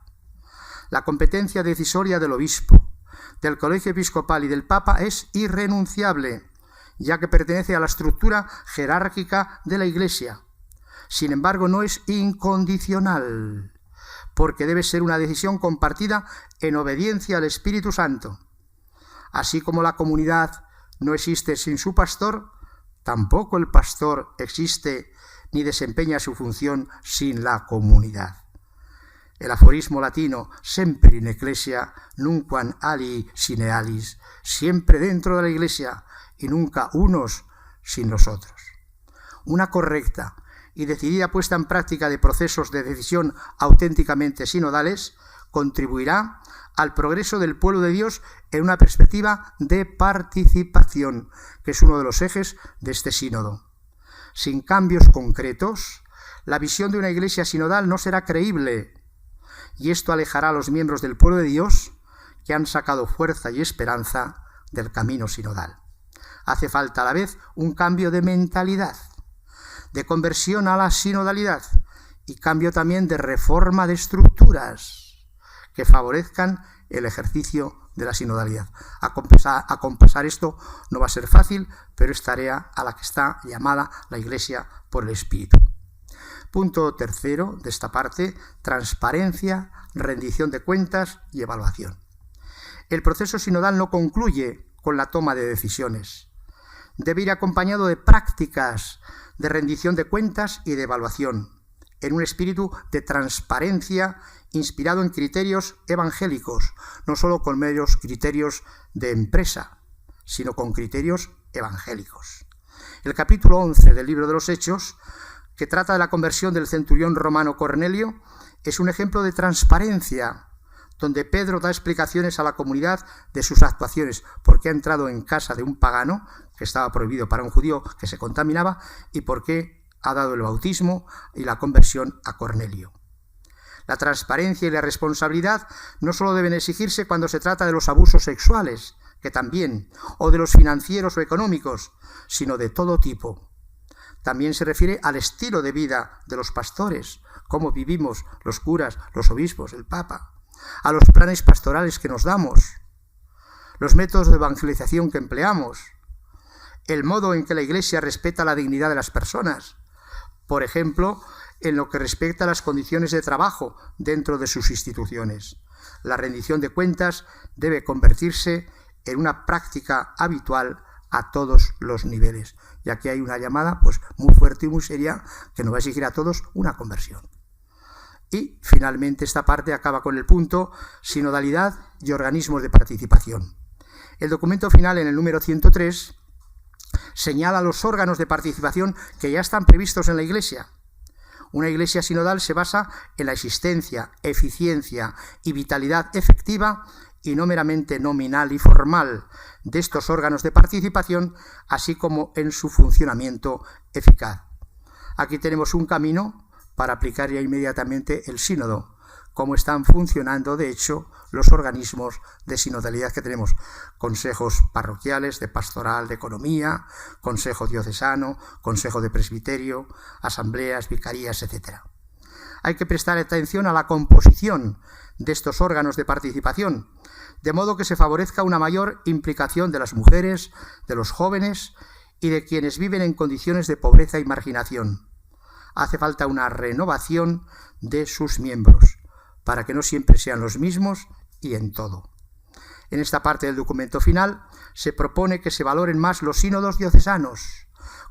La competencia decisoria del obispo, del colegio episcopal y del papa es irrenunciable, ya que pertenece a la estructura jerárquica de la Iglesia. Sin embargo, no es incondicional, porque debe ser una decisión compartida en obediencia al Espíritu Santo. Así como la comunidad no existe sin su pastor, tampoco el pastor existe ni desempeña su función sin la comunidad. El aforismo latino sempre in ecclesia nunquam ali sine alis, siempre dentro de la Iglesia y nunca unos sin los otros. Una correcta y decidida puesta en práctica de procesos de decisión auténticamente sinodales contribuirá al progreso del pueblo de Dios en una perspectiva de participación, que es uno de los ejes de este sínodo. Sin cambios concretos, la visión de una Iglesia sinodal no será creíble, y esto alejará a los miembros del pueblo de Dios que han sacado fuerza y esperanza del camino sinodal. Hace falta a la vez un cambio de mentalidad, de conversión a la sinodalidad y cambio también de reforma de estructuras que favorezcan el ejercicio de la sinodalidad. Acompasar esto no va a ser fácil, pero es tarea a la que está llamada la Iglesia por el Espíritu. Punto tercero de esta parte: transparencia, rendición de cuentas y evaluación. El proceso sinodal no concluye con la toma de decisiones. Debe ir acompañado de prácticas de rendición de cuentas y de evaluación, en un espíritu de transparencia inspirado en criterios evangélicos, no solo con meros criterios de empresa, sino con criterios evangélicos. El capítulo 11 del libro de los Hechos, que trata de la conversión del centurión romano Cornelio, es un ejemplo de transparencia, donde Pedro da explicaciones a la comunidad de sus actuaciones, porque ha entrado en casa de un pagano, que estaba prohibido para un judío que se contaminaba, y por qué ha dado el bautismo y la conversión a Cornelio. La transparencia y la responsabilidad no solo deben exigirse cuando se trata de los abusos sexuales, que también, o de los financieros o económicos, sino de todo tipo. También se refiere al estilo de vida de los pastores, cómo vivimos los curas, los obispos, el Papa, a los planes pastorales que nos damos, los métodos de evangelización que empleamos, el modo en que la Iglesia respeta la dignidad de las personas, por ejemplo, en lo que respecta a las condiciones de trabajo dentro de sus instituciones. La rendición de cuentas debe convertirse en una práctica habitual a todos los niveles. Y aquí hay una llamada muy fuerte y muy seria que nos va a exigir a todos una conversión. Y finalmente esta parte acaba con el punto sinodalidad y organismos de participación. El documento final, en el número 103, señala los órganos de participación que ya están previstos en la Iglesia. Una Iglesia sinodal se basa en la existencia, eficiencia y vitalidad efectiva y no meramente nominal y formal de estos órganos de participación, así como en su funcionamiento eficaz. Aquí tenemos un camino para aplicar ya inmediatamente el sínodo, cómo están funcionando, de hecho, los organismos de sinodalidad que tenemos. Consejos parroquiales, de pastoral, de economía, consejo diocesano, consejo de presbiterio, asambleas, vicarías, etc. Hay que prestar atención a la composición de estos órganos de participación, de modo que se favorezca una mayor implicación de las mujeres, de los jóvenes y de quienes viven en condiciones de pobreza y marginación. Hace falta una renovación de sus miembros, para que no siempre sean los mismos y en todo. En esta parte del documento final se propone que se valoren más los sínodos diocesanos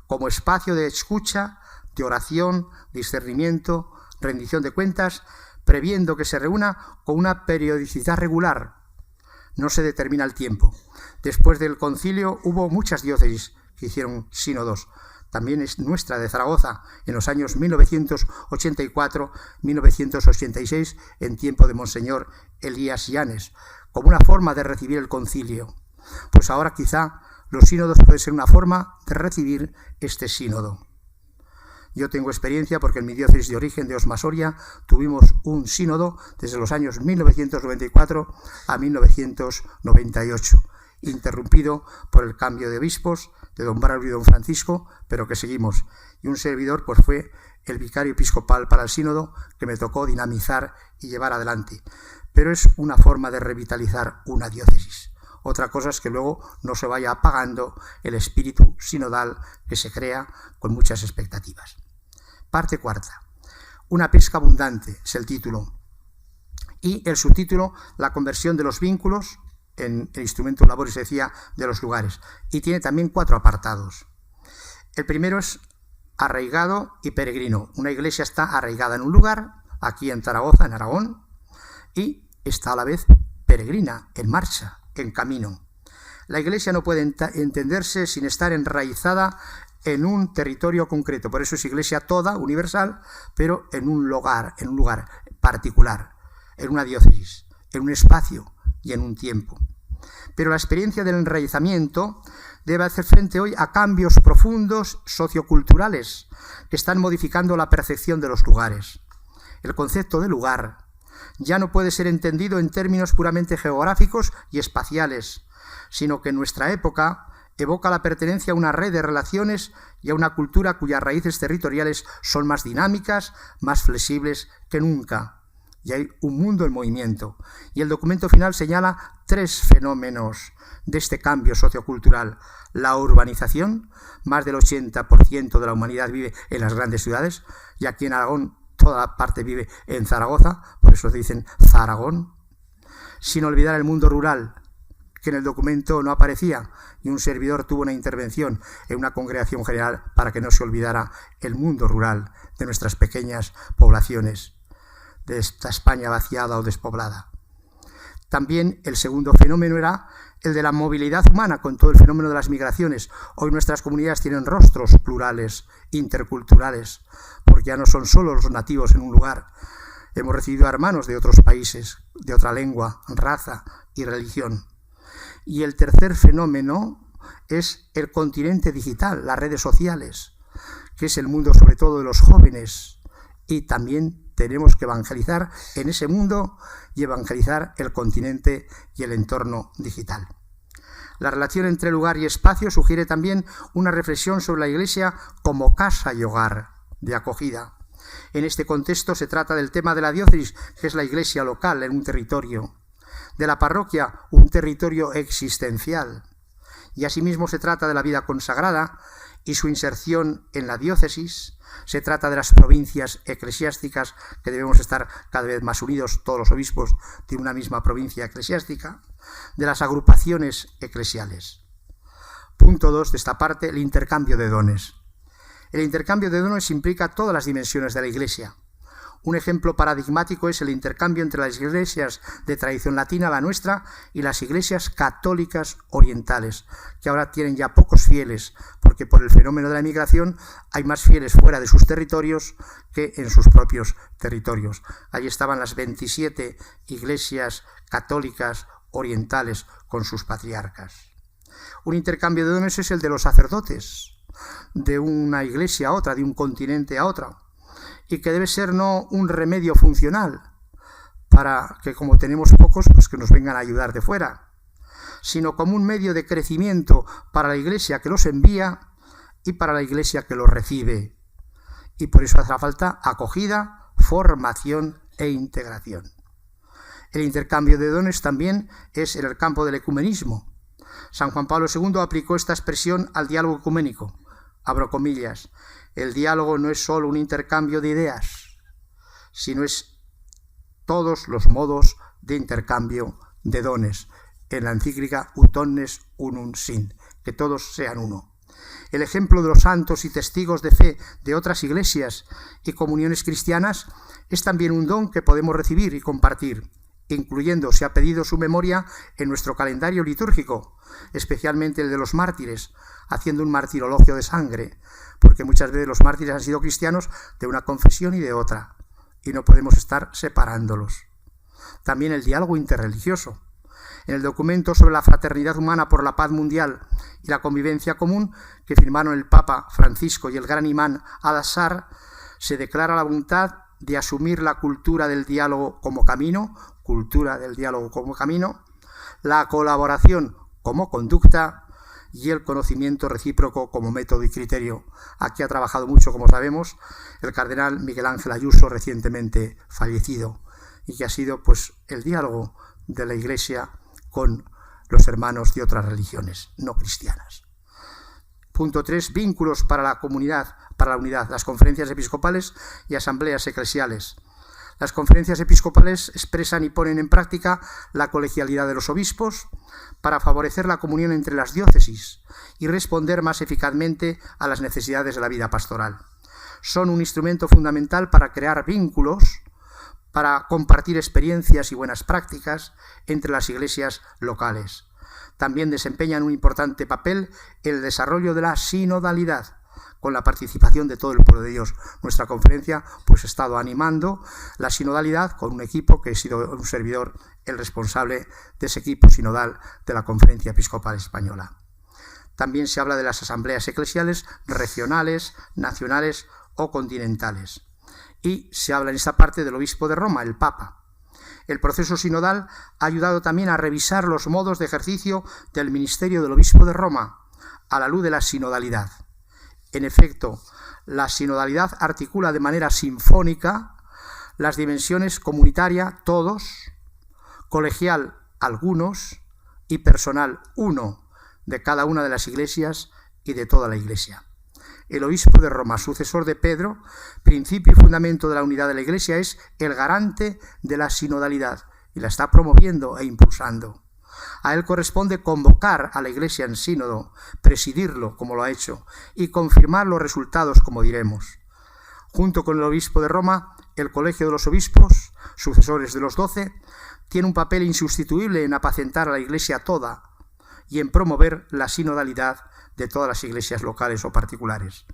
como espacio de escucha, de oración, discernimiento, rendición de cuentas, previendo que se reúna con una periodicidad regular. No se determina el tiempo. Después del concilio hubo muchas diócesis que hicieron sínodos. También es nuestra de Zaragoza, en los años 1984-1986, en tiempo de Monseñor Elías Llanes, como una forma de recibir el concilio. Pues ahora quizá los sínodos pueden ser una forma de recibir este sínodo. Yo tengo experiencia porque en mi diócesis de origen de Osma Soria tuvimos un sínodo desde los años 1994 a 1998, interrumpido por el cambio de obispos de don Braulio y don Francisco, pero que seguimos. Y un servidor pues fue el vicario episcopal para el sínodo que me tocó dinamizar y llevar adelante. Pero es una forma de revitalizar una diócesis. Otra cosa es que luego no se vaya apagando el espíritu sinodal que se crea con muchas expectativas. Parte cuarta. Una pesca abundante es el título. Y el subtítulo, la conversión de los vínculos en el instrumento laboris, decía, de los lugares. Y tiene también 4 apartados. El primero es arraigado y peregrino. Una iglesia está arraigada en un lugar, aquí en Zaragoza, en Aragón, y está a la vez peregrina, en marcha, en camino. La iglesia no puede entenderse sin estar enraizada en un territorio concreto. Por eso es iglesia toda, universal, pero en un lugar particular, en una diócesis, en un espacio y en un tiempo. Pero la experiencia del enraizamiento debe hacer frente hoy a cambios profundos socioculturales que están modificando la percepción de los lugares. El concepto de lugar ya no puede ser entendido en términos puramente geográficos y espaciales, sino que en nuestra época evoca la pertenencia a una red de relaciones y a una cultura cuyas raíces territoriales son más dinámicas, más flexibles que nunca. Y hay un mundo en movimiento. Y el documento final señala 3 fenómenos de este cambio sociocultural. La urbanización, más del 80% de la humanidad vive en las grandes ciudades, y aquí en Aragón toda parte vive en Zaragoza, por eso dicen Zaragón. Sin olvidar el mundo rural, que en el documento no aparecía, y un servidor tuvo una intervención en una congregación general para que no se olvidara el mundo rural de nuestras pequeñas poblaciones, de esta España vaciada o despoblada. También el segundo fenómeno era el de la movilidad humana, con todo el fenómeno de las migraciones. Hoy nuestras comunidades tienen rostros plurales, interculturales, porque ya no son solo los nativos en un lugar. Hemos recibido a hermanos de otros países, de otra lengua, raza y religión. Y el tercer fenómeno es el continente digital, las redes sociales, que es el mundo sobre todo de los jóvenes, y también tenemos que evangelizar en ese mundo y evangelizar el continente y el entorno digital. La relación entre lugar y espacio sugiere también una reflexión sobre la Iglesia como casa y hogar de acogida. En este contexto se trata del tema de la diócesis, que es la iglesia local en un territorio, de la parroquia, un territorio existencial, y asimismo se trata de la vida consagrada y su inserción en la diócesis. Se trata de las provincias eclesiásticas, que debemos estar cada vez más unidos, todos los obispos de una misma provincia eclesiástica, de las agrupaciones eclesiales. Punto 2 de esta parte, el intercambio de dones. El intercambio de dones implica todas las dimensiones de la Iglesia. Un ejemplo paradigmático es el intercambio entre las iglesias de tradición latina, la nuestra, y las iglesias católicas orientales, que ahora tienen ya pocos fieles, porque por el fenómeno de la migración hay más fieles fuera de sus territorios que en sus propios territorios. Allí estaban las 27 iglesias católicas orientales con sus patriarcas. Un intercambio de dones es el de los sacerdotes, de una iglesia a otra, de un continente a otra, y que debe ser no un remedio funcional para que, como tenemos pocos, pues que nos vengan a ayudar de fuera, sino como un medio de crecimiento para la Iglesia que los envía y para la Iglesia que los recibe. Y por eso hace falta acogida, formación e integración. El intercambio de dones también es en el campo del ecumenismo. San Juan Pablo II aplicó esta expresión al diálogo ecuménico. Abro comillas. El diálogo no es solo un intercambio de ideas, sino es todos los modos de intercambio de dones. En la encíclica Ut omnes unum sint, que todos sean uno. El ejemplo de los santos y testigos de fe de otras iglesias y comuniones cristianas es también un don que podemos recibir y compartir, incluyendo, si ha pedido, su memoria en nuestro calendario litúrgico, especialmente el de los mártires, haciendo un martirologio de sangre, porque muchas veces los mártires han sido cristianos de una confesión y de otra, y no podemos estar separándolos. También el diálogo interreligioso. En el documento sobre la fraternidad humana por la paz mundial y la convivencia común que firmaron el Papa Francisco y el gran imán Al-Azhar, se declara la voluntad de asumir la cultura del diálogo como camino, la colaboración como conducta y el conocimiento recíproco como método y criterio. Aquí ha trabajado mucho, como sabemos, el cardenal Miguel Ángel Ayuso, recientemente fallecido, y que ha sido pues el diálogo de la Iglesia con los hermanos de otras religiones no cristianas. Punto 3. Vínculos para la comunidad, para la unidad, las conferencias episcopales y asambleas eclesiales. Las conferencias episcopales expresan y ponen en práctica la colegialidad de los obispos para favorecer la comunión entre las diócesis y responder más eficazmente a las necesidades de la vida pastoral. Son un instrumento fundamental para crear vínculos, para compartir experiencias y buenas prácticas entre las iglesias locales. También desempeñan un importante papel en el desarrollo de la sinodalidad, con la participación de todo el pueblo de Dios. Nuestra conferencia pues ha estado animando la sinodalidad con un equipo que he sido un servidor, el responsable de ese equipo sinodal de la Conferencia Episcopal Española. También se habla de las asambleas eclesiales regionales, nacionales o continentales. Y se habla en esta parte del obispo de Roma, el Papa. El proceso sinodal ha ayudado también a revisar los modos de ejercicio del ministerio del obispo de Roma, a la luz de la sinodalidad. En efecto, la sinodalidad articula de manera sinfónica las dimensiones comunitaria, todos, colegial, algunos, y personal, uno, de cada una de las iglesias y de toda la Iglesia. El obispo de Roma, sucesor de Pedro, principio y fundamento de la unidad de la Iglesia, es el garante de la sinodalidad y la está promoviendo e impulsando. A él corresponde convocar a la Iglesia en sínodo, presidirlo, como lo ha hecho, y confirmar los resultados, como diremos. Junto con el obispo de Roma, el Colegio de los Obispos, sucesores de los 12, tiene un papel insustituible en apacentar a la Iglesia toda y en promover la sinodalidad de todas las iglesias locales o particulares.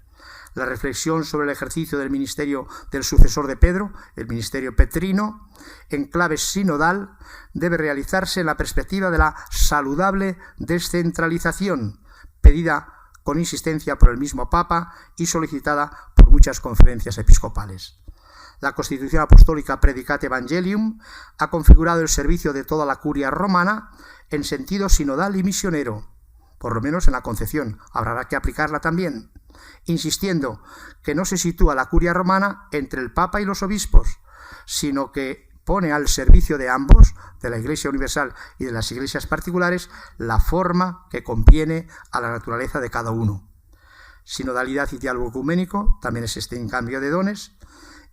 La reflexión sobre el ejercicio del ministerio del sucesor de Pedro, el ministerio petrino, en clave sinodal, debe realizarse en la perspectiva de la saludable descentralización, pedida con insistencia por el mismo Papa y solicitada por muchas conferencias episcopales. La Constitución Apostólica Predicate Evangelium ha configurado el servicio de toda la curia romana en sentido sinodal y misionero, por lo menos en la concepción, habrá que aplicarla también, insistiendo que no se sitúa la curia romana entre el Papa y los obispos, sino que pone al servicio de ambos, de la Iglesia universal y de las iglesias particulares, la forma que conviene a la naturaleza de cada uno. Sinodalidad y diálogo ecuménico, también es este intercambio de dones,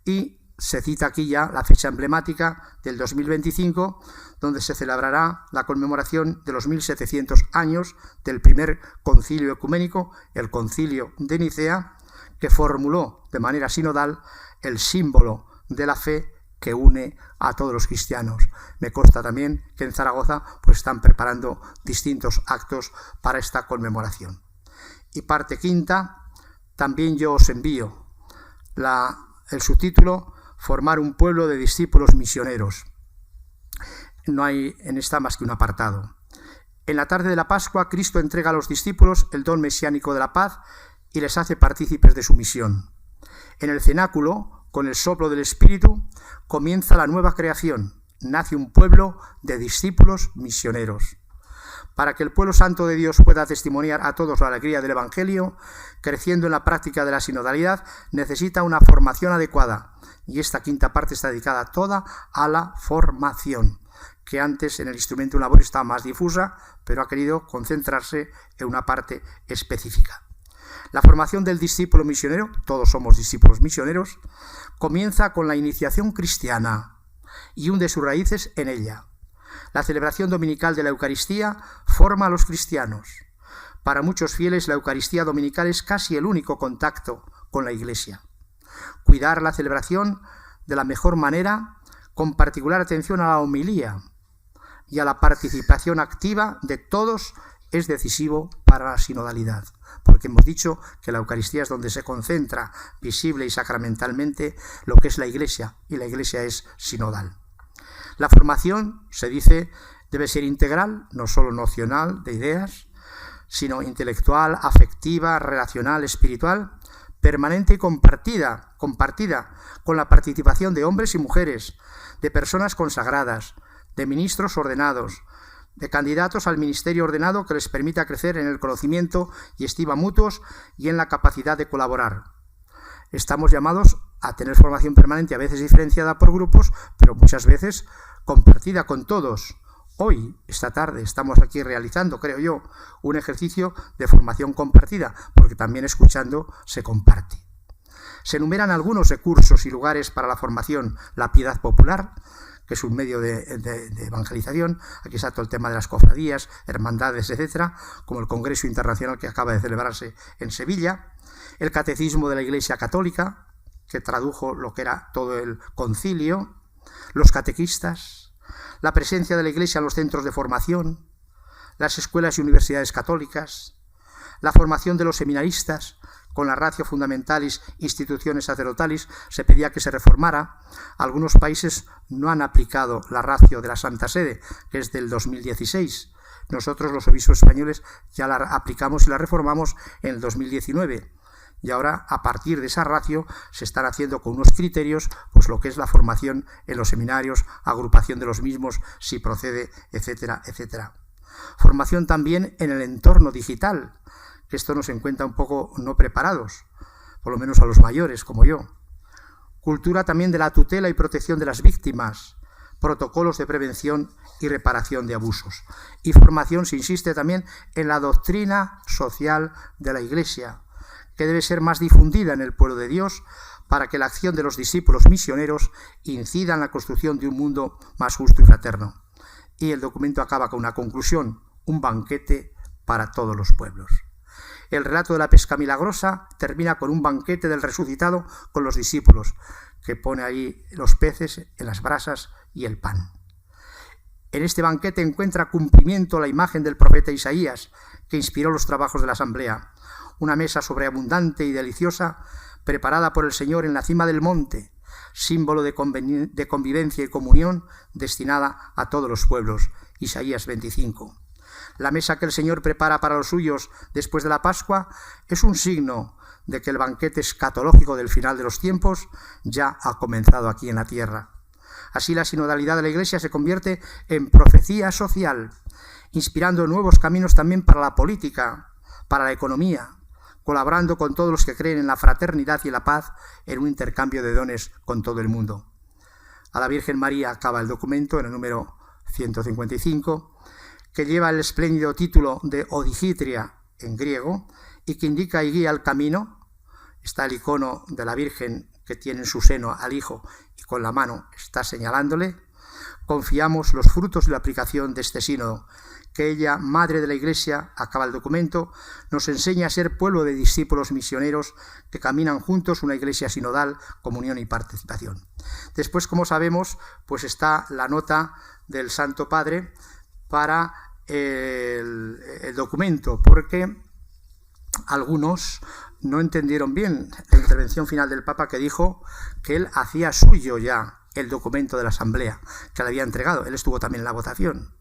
y se cita aquí ya la fecha emblemática del 2025, donde se celebrará la conmemoración de los 1700 años del primer concilio ecuménico, el Concilio de Nicea, que formuló de manera sinodal el símbolo de la fe que une a todos los cristianos. Me consta también que en Zaragoza pues están preparando distintos actos para esta conmemoración. Y parte quinta, también yo os envío el subtítulo: formar un pueblo de discípulos misioneros. No hay en esta más que un apartado. En la tarde de la Pascua, Cristo entrega a los discípulos el don mesiánico de la paz y les hace partícipes de su misión. En el cenáculo, con el soplo del Espíritu, comienza la nueva creación, nace un pueblo de discípulos misioneros. Para que el pueblo santo de Dios pueda testimoniar a todos la alegría del Evangelio, creciendo en la práctica de la sinodalidad, necesita una formación adecuada. Y esta quinta parte está dedicada toda a la formación, que antes en el instrumento labor estaba más difusa, pero ha querido concentrarse en una parte específica. La formación del discípulo misionero, todos somos discípulos misioneros, comienza con la iniciación cristiana y hunde sus raíces en ella. La celebración dominical de la Eucaristía forma a los cristianos. Para muchos fieles, la Eucaristía dominical es casi el único contacto con la Iglesia. Cuidar la celebración de la mejor manera, con particular atención a la homilía y a la participación activa de todos, es decisivo para la sinodalidad, porque hemos dicho que la Eucaristía es donde se concentra visible y sacramentalmente lo que es la Iglesia, y la Iglesia es sinodal. La formación, se dice, debe ser integral, no solo nocional, de ideas, sino intelectual, afectiva, relacional, espiritual, permanente y compartida con la participación de hombres y mujeres, de personas consagradas, de ministros ordenados, de candidatos al ministerio ordenado que les permita crecer en el conocimiento y estima mutuos y en la capacidad de colaborar. Estamos llamados a tener formación permanente, a veces diferenciada por grupos, pero muchas veces compartida con todos. Hoy, esta tarde, estamos aquí realizando, creo yo, un ejercicio de formación compartida, porque también escuchando se comparte. Se enumeran algunos recursos y lugares para la formación: la piedad popular, que es un medio de evangelización. Aquí está todo el tema de las cofradías, hermandades, etcétera, como el Congreso Internacional que acaba de celebrarse en Sevilla, el Catecismo de la Iglesia Católica, que tradujo lo que era todo el concilio, los catequistas, la presencia de la Iglesia en los centros de formación, las escuelas y universidades católicas, la formación de los seminaristas, con la ratio fundamentalis institutiones sacerdotales. Se pedía que se reformara. Algunos países no han aplicado la ratio de la Santa Sede, que es del 2016. Nosotros, los obispos españoles, ya la aplicamos y la reformamos en el 2019. Y ahora, a partir de esa ratio, se están haciendo con unos criterios, pues lo que es la formación en los seminarios, agrupación de los mismos, si procede, etcétera, etcétera. Formación también en el entorno digital, que esto nos encuentra un poco no preparados, por lo menos a los mayores como yo. Cultura también de la tutela y protección de las víctimas, protocolos de prevención y reparación de abusos. Y formación, se insiste también en la doctrina social de la Iglesia, que debe ser más difundida en el pueblo de Dios para que la acción de los discípulos misioneros incida en la construcción de un mundo más justo y fraterno. Y el documento acaba con una conclusión: un banquete para todos los pueblos. El relato de la pesca milagrosa termina con un banquete del resucitado con los discípulos, que pone ahí los peces en las brasas y el pan. En este banquete encuentra cumplimiento la imagen del profeta Isaías, que inspiró los trabajos de la asamblea. Una mesa sobreabundante y deliciosa, preparada por el Señor en la cima del monte, símbolo de convivencia y comunión, destinada a todos los pueblos. Isaías 25. La mesa que el Señor prepara para los suyos después de la Pascua es un signo de que el banquete escatológico del final de los tiempos ya ha comenzado aquí en la tierra. Así, la sinodalidad de la Iglesia se convierte en profecía social, inspirando nuevos caminos también para la política, para la economía, colaborando con todos los que creen en la fraternidad y la paz en un intercambio de dones con todo el mundo. A la Virgen María acaba el documento en el número 155, que lleva el espléndido título de Odigitria en griego y que indica y guía el camino. Está el icono de la Virgen que tiene en su seno al Hijo y con la mano está señalándole. Confiamos los frutos de la aplicación de este sínodo, que ella, Madre de la Iglesia, acaba el documento, nos enseña a ser pueblo de discípulos misioneros que caminan juntos una Iglesia sinodal, comunión y participación. Después, como sabemos, pues está la nota del Santo Padre para el documento, porque algunos no entendieron bien la intervención final del Papa, que dijo que él hacía suyo ya el documento de la Asamblea, que le había entregado. Él estuvo también en la votación.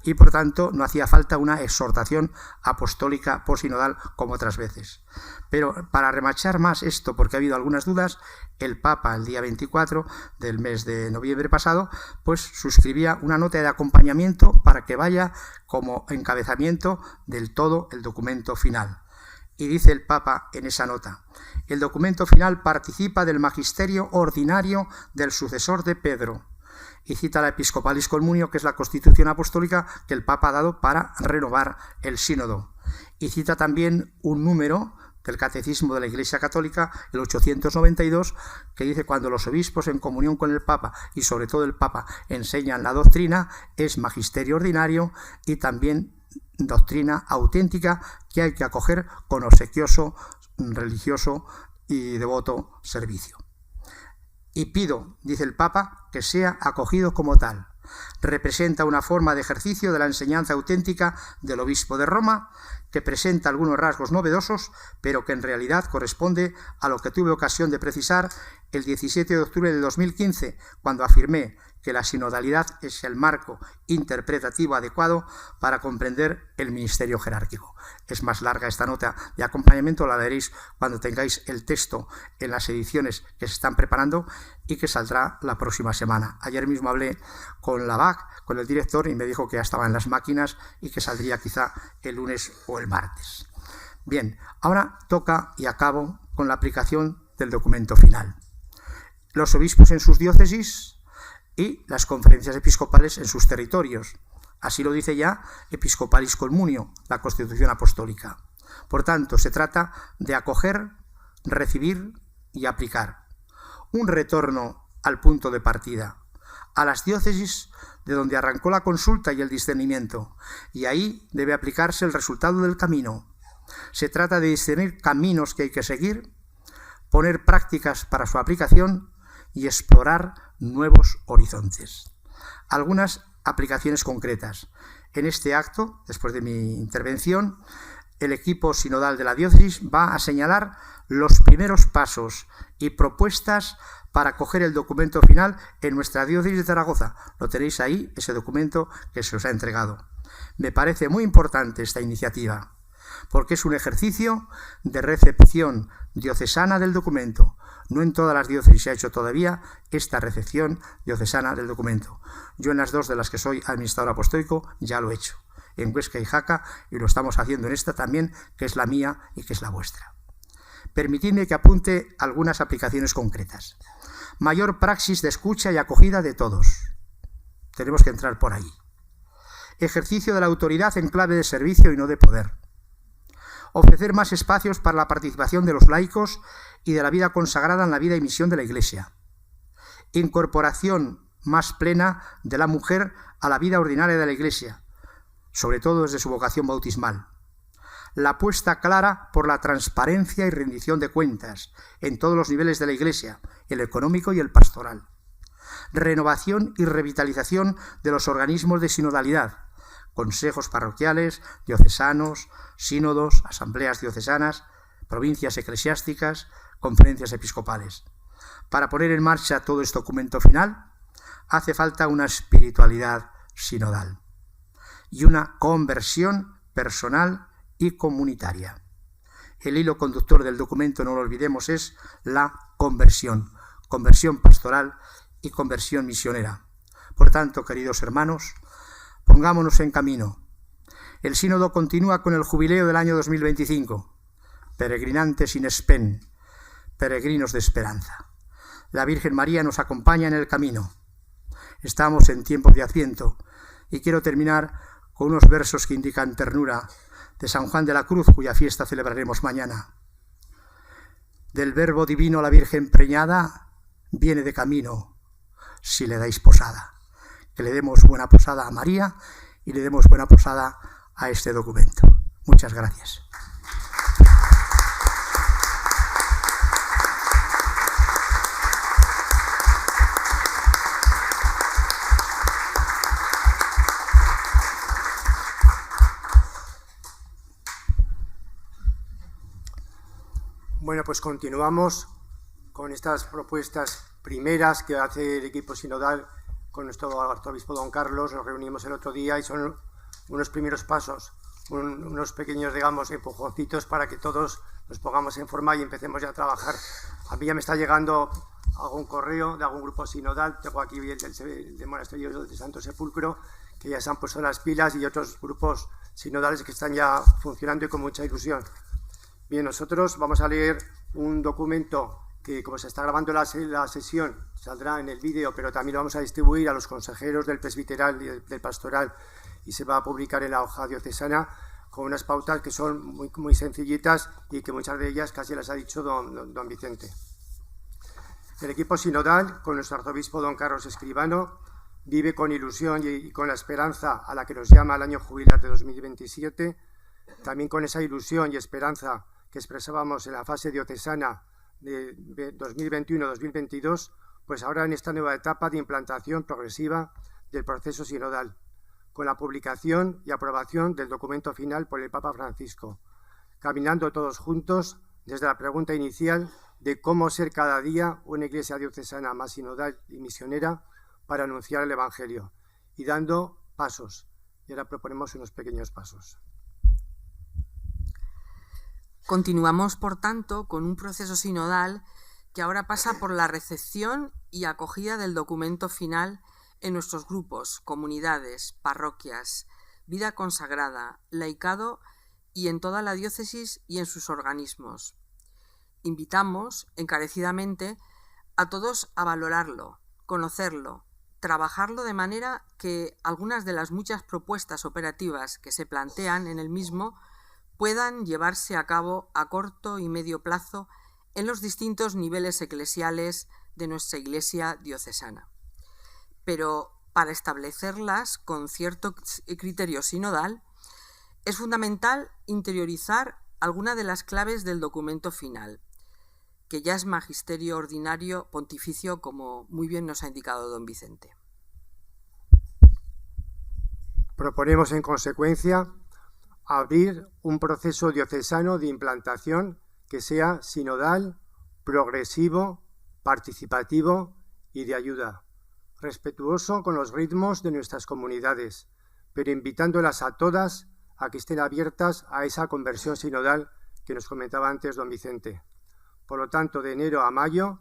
y por tanto no hacía falta una exhortación apostólica posinodal como otras veces. Pero para remachar más esto, porque ha habido algunas dudas, el Papa el día 24 del mes de noviembre pasado pues suscribía una nota de acompañamiento para que vaya como encabezamiento del todo el documento final. Y dice el Papa en esa nota: el documento final participa del magisterio ordinario del sucesor de Pedro. Y cita la Episcopalis Communio, que es la constitución apostólica que el Papa ha dado para renovar el sínodo. Y cita también un número del Catecismo de la Iglesia Católica, el 892, que dice: cuando los obispos en comunión con el Papa y sobre todo el Papa enseñan la doctrina, es magisterio ordinario y también doctrina auténtica que hay que acoger con obsequioso, religioso y devoto servicio. Y pido, dice el Papa, que sea acogido como tal. Representa una forma de ejercicio de la enseñanza auténtica del obispo de Roma, que presenta algunos rasgos novedosos, pero que en realidad corresponde a lo que tuve ocasión de precisar el 17 de octubre de 2015, cuando afirmé que la sinodalidad es el marco interpretativo adecuado para comprender el ministerio jerárquico. Es más larga esta nota de acompañamiento, la leeréis cuando tengáis el texto en las ediciones que se están preparando y que saldrá la próxima semana. Ayer mismo hablé con la BAC, con el director, y me dijo que ya estaba en las máquinas y que saldría quizá el lunes o el martes. Bien, ahora toca y acabo con la aplicación del documento final. Los obispos en sus diócesis y las conferencias episcopales en sus territorios. Así lo dice ya Episcopalis Communio, la Constitución Apostólica. Por tanto, se trata de acoger, recibir y aplicar. Un retorno al punto de partida, a las diócesis de donde arrancó la consulta y el discernimiento, y ahí debe aplicarse el resultado del camino. Se trata de discernir caminos que hay que seguir, poner prácticas para su aplicación y explorar nuevos horizontes. Algunas aplicaciones concretas. En este acto, después de mi intervención, el equipo sinodal de la diócesis va a señalar los primeros pasos y propuestas para acoger el documento final en nuestra diócesis de Zaragoza. Lo tenéis ahí, ese documento que se os ha entregado. Me parece muy importante esta iniciativa, porque es un ejercicio de recepción diocesana del documento. No en todas las diócesis se ha hecho todavía esta recepción diocesana del documento. Yo en las dos de las que soy administrador apostólico ya lo he hecho, en Huesca y Jaca, y lo estamos haciendo en esta también, que es la mía y que es la vuestra. Permitidme que apunte algunas aplicaciones concretas. Mayor praxis de escucha y acogida de todos. Tenemos que entrar por ahí. Ejercicio de la autoridad en clave de servicio y no de poder. Ofrecer más espacios para la participación de los laicos y de la vida consagrada en la vida y misión de la Iglesia. Incorporación más plena de la mujer a la vida ordinaria de la Iglesia, sobre todo desde su vocación bautismal. La apuesta clara por la transparencia y rendición de cuentas en todos los niveles de la Iglesia, el económico y el pastoral. Renovación y revitalización de los organismos de sinodalidad, consejos parroquiales, diocesanos, sínodos, asambleas diocesanas, provincias eclesiásticas, conferencias episcopales. Para poner en marcha todo este documento final, hace falta una espiritualidad sinodal y una conversión personal y comunitaria. El hilo conductor del documento, no lo olvidemos, es la conversión pastoral y conversión misionera. Por tanto, queridos hermanos, pongámonos en camino. El sínodo continúa con el jubileo del año 2025. Peregrinantes in spem, peregrinos de esperanza. La Virgen María nos acompaña en el camino. Estamos en tiempos de Adviento y quiero terminar con unos versos que indican ternura de San Juan de la Cruz, cuya fiesta celebraremos mañana. Del Verbo divino la Virgen preñada viene de camino, si le dais posada. Que le demos buena posada a María y le demos buena posada a este documento. Muchas gracias.
Bueno, pues continuamos con estas propuestas primeras que hace el equipo sinodal con nuestro arzobispo don Carlos, nos reunimos el otro día y son unos primeros pasos, unos pequeños, digamos, empujoncitos para que todos nos pongamos en forma y empecemos ya a trabajar. A mí ya me está llegando algún correo de algún grupo sinodal, tengo aquí el del Monasterio de Santo Sepulcro, que ya se han puesto las pilas, y otros grupos sinodales que están ya funcionando y con mucha ilusión. Bien, nosotros vamos a leer un documento que, como se está grabando la sesión, saldrá en el vídeo, pero también lo vamos a distribuir a los consejeros del presbiteral y del pastoral, y se va a publicar en la hoja diocesana con unas pautas que son muy sencillitas y que muchas de ellas casi las ha dicho don Vicente. El equipo sinodal, con nuestro arzobispo don Carlos Escribano, vive con ilusión y con la esperanza a la que nos llama el año jubilar de 2027, también con esa ilusión y esperanza que expresábamos en la fase diocesana de 2021-2022, pues ahora en esta nueva etapa de implantación progresiva del proceso sinodal, con la publicación y aprobación del documento final por el Papa Francisco, caminando todos juntos desde la pregunta inicial de cómo ser cada día una iglesia diocesana más sinodal y misionera para anunciar el Evangelio, y dando pasos. Y ahora proponemos unos pequeños pasos.
Continuamos, por tanto, con un proceso sinodal que ahora pasa por la recepción y acogida del documento final en nuestros grupos, comunidades, parroquias, vida consagrada, laicado y en toda la diócesis y en sus organismos. Invitamos encarecidamente a todos a valorarlo, conocerlo, trabajarlo de manera que algunas de las muchas propuestas operativas que se plantean en el mismo puedan llevarse a cabo a corto y medio plazo en los distintos niveles eclesiales de nuestra Iglesia diocesana. Pero para establecerlas con cierto criterio sinodal, es fundamental interiorizar alguna de las claves del documento final, que ya es magisterio ordinario pontificio, como muy bien nos ha indicado don Vicente.
Proponemos, en consecuencia, abrir un proceso diocesano de implantación que sea sinodal, progresivo, participativo y de ayuda, respetuoso con los ritmos de nuestras comunidades, pero invitándolas a todas a que estén abiertas a esa conversión sinodal que nos comentaba antes don Vicente. Por lo tanto, de enero a mayo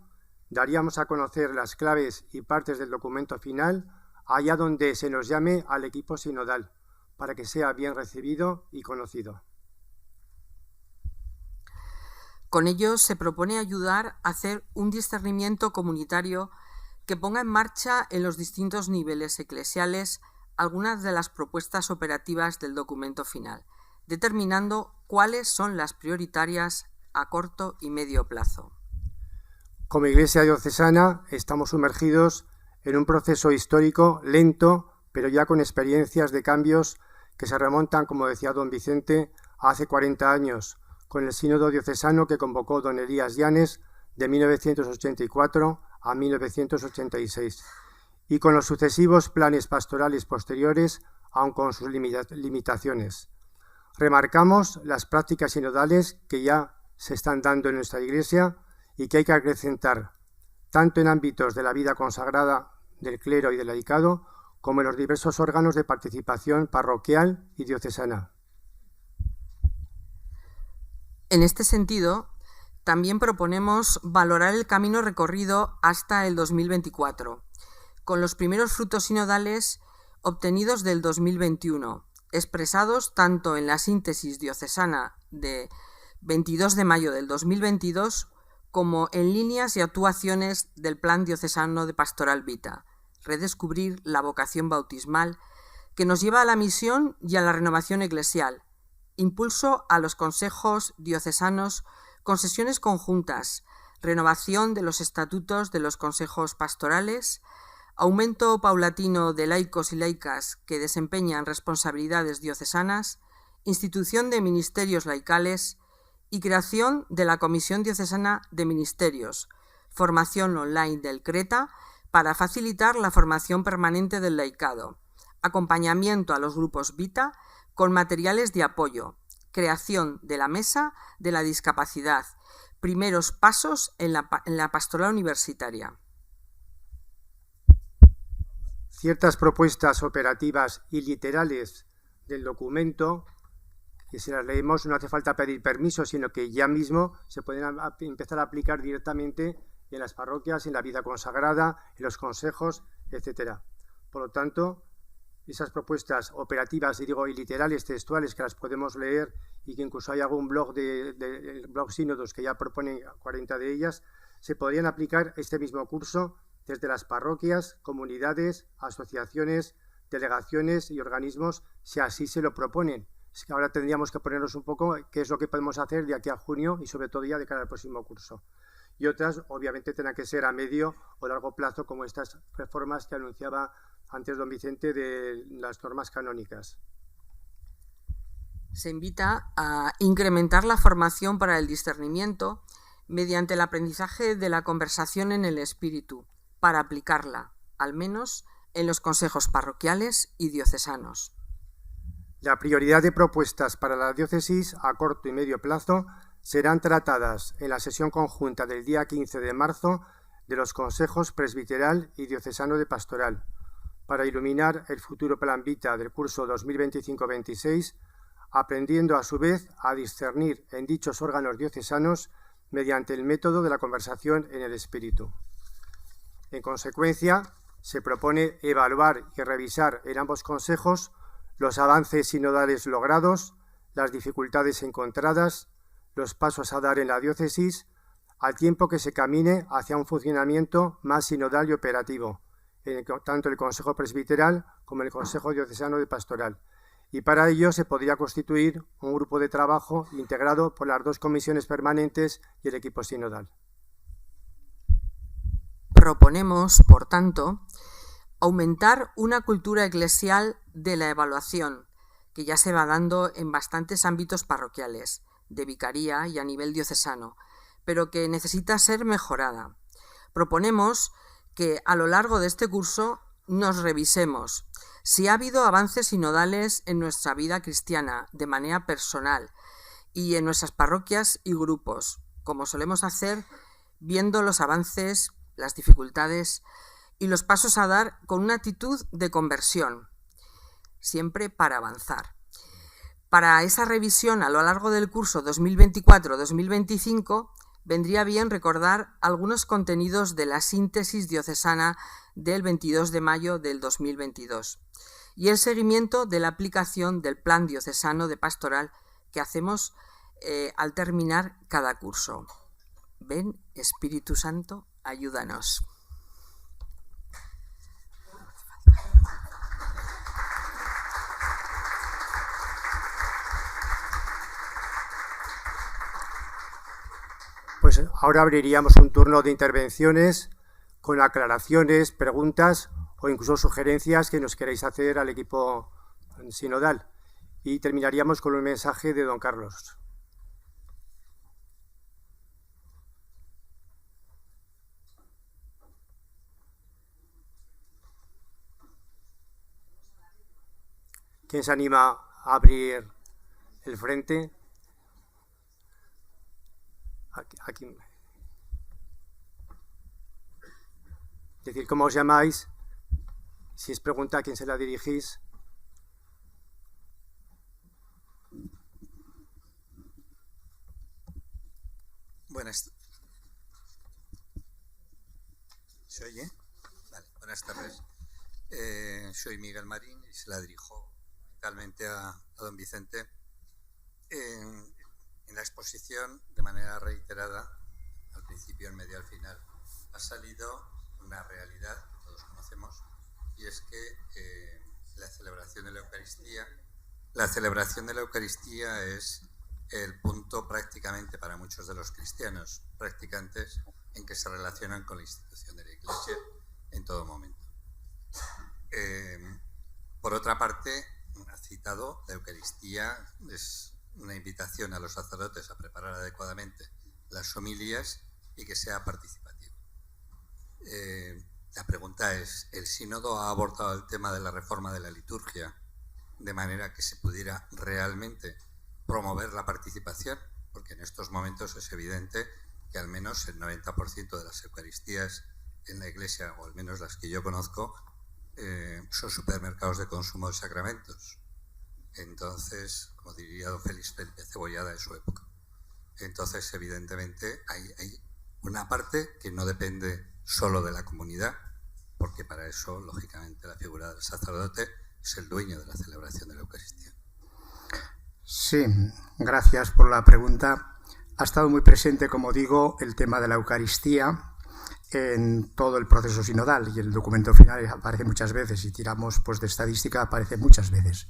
daríamos a conocer las claves y partes del documento final allá donde se nos llame al equipo sinodal, para que sea bien recibido y conocido.
Con ello se propone ayudar a hacer un discernimiento comunitario que ponga en marcha en los distintos niveles eclesiales algunas de las propuestas operativas del documento final, determinando cuáles son las prioritarias a corto y medio plazo.
Como Iglesia diocesana estamos sumergidos en un proceso histórico lento, pero ya con experiencias de cambios que se remontan, como decía don Vicente, a hace 40 años, con el sínodo diocesano que convocó don Elías Llanes de 1984 a 1986, y con los sucesivos planes pastorales posteriores, aun con sus limitaciones. Remarcamos las prácticas sinodales que ya se están dando en nuestra Iglesia y que hay que acrecentar, tanto en ámbitos de la vida consagrada del clero y del laicado, como en los diversos órganos de participación parroquial y diocesana.
En este sentido, también proponemos valorar el camino recorrido hasta el 2024, con los primeros frutos sinodales obtenidos del 2021, expresados tanto en la síntesis diocesana de 22 de mayo del 2022 como en líneas y actuaciones del Plan Diocesano de Pastoral Vita, redescubrir la vocación bautismal que nos lleva a la misión y a la renovación eclesial, impulso a los consejos diocesanos con sesiones conjuntas, renovación de los estatutos de los consejos pastorales, aumento paulatino de laicos y laicas que desempeñan responsabilidades diocesanas, institución de ministerios laicales y creación de la Comisión Diocesana de Ministerios, formación online del CRETA para facilitar la formación permanente del laicado, acompañamiento a los grupos Vita con materiales de apoyo, creación de la Mesa de la Discapacidad, primeros pasos en la pastoral universitaria.
ciertas propuestas operativas y literales del documento, que si las leemos no hace falta pedir permiso, sino que ya mismo se pueden empezar a aplicar directamente en las parroquias, en la vida consagrada, en los consejos, etcétera. Por lo tanto, esas propuestas operativas, y literales, textuales, que las podemos leer y que incluso hay algún blog del blog Sínodos que ya propone 40 de ellas, se podrían aplicar este mismo curso desde las parroquias, comunidades, asociaciones, delegaciones y organismos, si así se lo proponen. Es que ahora tendríamos que ponernos un poco qué es lo que podemos hacer de aquí a junio y sobre todo ya de cara al próximo curso. Y otras, obviamente, tendrán que ser a medio o largo plazo, como estas reformas que anunciaba antes don Vicente de las normas canónicas.
Se invita a incrementar la formación para el discernimiento mediante el aprendizaje de la conversación en el espíritu, para aplicarla, al menos en los consejos parroquiales y diocesanos.
La prioridad de propuestas para la diócesis a corto y medio plazo serán tratadas en la sesión conjunta del día 15 de marzo de los consejos presbiteral y diocesano de pastoral, para iluminar el futuro plan vita del curso 2025-26, aprendiendo a su vez a discernir en dichos órganos diocesanos mediante el método de la conversación en el espíritu. En consecuencia, se propone evaluar y revisar en ambos consejos los avances sinodales logrados, las dificultades encontradas, los pasos a dar en la diócesis, al tiempo que se camine hacia un funcionamiento más sinodal y operativo, tanto el Consejo Presbiteral como el Consejo Diocesano de Pastoral. Y para ello se podría constituir un grupo de trabajo integrado por las dos comisiones permanentes y el equipo sinodal.
Proponemos, por tanto, aumentar una cultura eclesial de la evaluación, que ya se va dando en bastantes ámbitos parroquiales, de vicaría y a nivel diocesano, pero que necesita ser mejorada. Proponemos que a lo largo de este curso nos revisemos si ha habido avances sinodales en nuestra vida cristiana de manera personal y en nuestras parroquias y grupos, como solemos hacer viendo los avances, las dificultades y los pasos a dar con una actitud de conversión, siempre para avanzar. Para esa revisión a lo largo del curso 2024-2025 vendría bien recordar algunos contenidos de la síntesis diocesana del 22 de mayo del 2022 y el seguimiento de la aplicación del Plan Diocesano de Pastoral que hacemos al terminar cada curso. Ven, Espíritu Santo, ayúdanos.
Pues ahora abriríamos un turno de intervenciones con aclaraciones, preguntas o incluso sugerencias que nos queráis hacer al equipo sinodal. Y terminaríamos con un mensaje de don Carlos. ¿Quién se anima a abrir el frente? Aquí. Decir cómo os llamáis, si es pregunta a quién se la dirigís.
Buenas. ¿Se oye? Vale, buenas tardes. Soy Miguel Marín y se la dirijo fundamentalmente a don Vicente. En la exposición, de manera reiterada, al principio, en medio, al final, ha salido una realidad que todos conocemos, y es que la celebración de la Eucaristía es el punto prácticamente para muchos de los cristianos practicantes en que se relacionan con la institución de la Iglesia en todo momento. Por otra parte, ha citado, la Eucaristía es una invitación a los sacerdotes a preparar adecuadamente las homilías y que sea participativo. La pregunta es, ¿el sínodo ha abordado el tema de la reforma de la liturgia de manera que se pudiera realmente promover la participación? Porque en estos momentos es evidente que al menos el 90% de las Eucaristías en la Iglesia, o al menos las que yo conozco, son supermercados de consumo de sacramentos. Entonces, como diría don Félix Felipe Cebollada en su época. Entonces, evidentemente, hay una parte que no depende solo de la comunidad, porque para eso, lógicamente, la figura del sacerdote es el dueño de la celebración de la Eucaristía.
Sí, gracias por la pregunta. Ha estado muy presente, como digo, el tema de la Eucaristía en todo el proceso sinodal, y el documento final aparece muchas veces. Si tiramos pues de estadística, aparece muchas veces.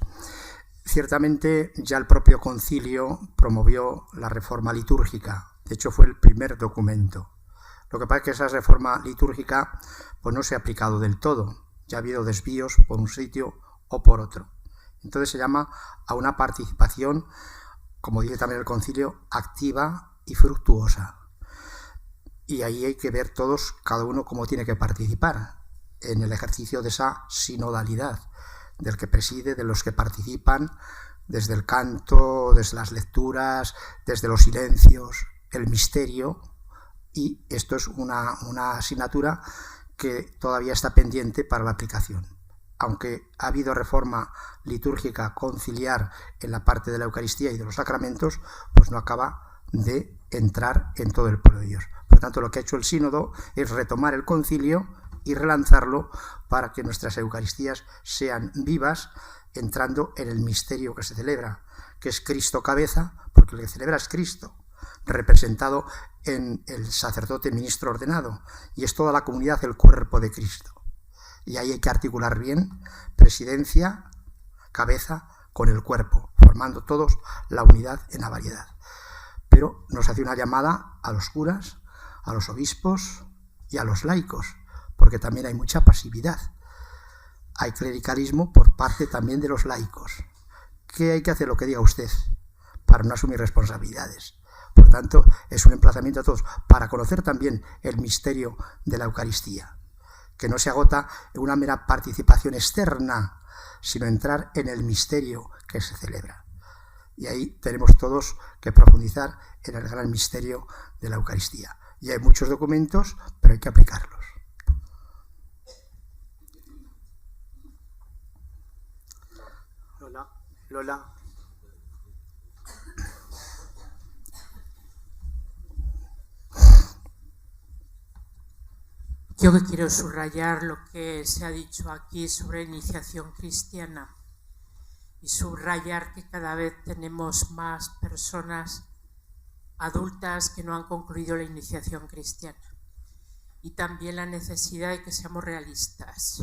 Ciertamente ya el propio concilio promovió la reforma litúrgica. De hecho, fue el primer documento. Lo que pasa es que esa reforma litúrgica pues no se ha aplicado del todo. Ya ha habido desvíos por un sitio o por otro. Entonces se llama a una participación, como dice también el concilio, activa y fructuosa. Y ahí hay que ver todos, cada uno, cómo tiene que participar en el ejercicio de esa sinodalidad, del que preside, de los que participan, desde el canto, desde las lecturas, desde los silencios, el misterio. Y esto es una asignatura que todavía está pendiente para la aplicación. Aunque ha habido reforma litúrgica conciliar en la parte de la Eucaristía y de los sacramentos, pues no acaba de entrar en todo el pueblo de Dios. Por tanto, lo que ha hecho el sínodo es retomar el concilio y relanzarlo para que nuestras Eucaristías sean vivas, entrando en el misterio que se celebra, que es Cristo cabeza, porque el que celebra es Cristo, representado en el sacerdote ministro ordenado, y es toda la comunidad el cuerpo de Cristo. Y ahí hay que articular bien presidencia, cabeza, con el cuerpo, formando todos la unidad en la variedad. Pero nos hace una llamada a los curas, a los obispos y a los laicos, porque también hay mucha pasividad. Hay clericalismo por parte también de los laicos. ¿Qué hay que hacer? Lo que diga usted, para no asumir responsabilidades. Por tanto, es un emplazamiento a todos, para conocer también el misterio de la Eucaristía, que no se agota en una mera participación externa, sino entrar en el misterio que se celebra. Y ahí tenemos todos que profundizar en el gran misterio de la Eucaristía. Y hay muchos documentos, pero hay que aplicarlos.
Lola.
Yo que quiero subrayar lo que se ha dicho aquí sobre iniciación cristiana y subrayar que cada vez tenemos más personas adultas que no han concluido la iniciación cristiana, y también la necesidad de que seamos realistas.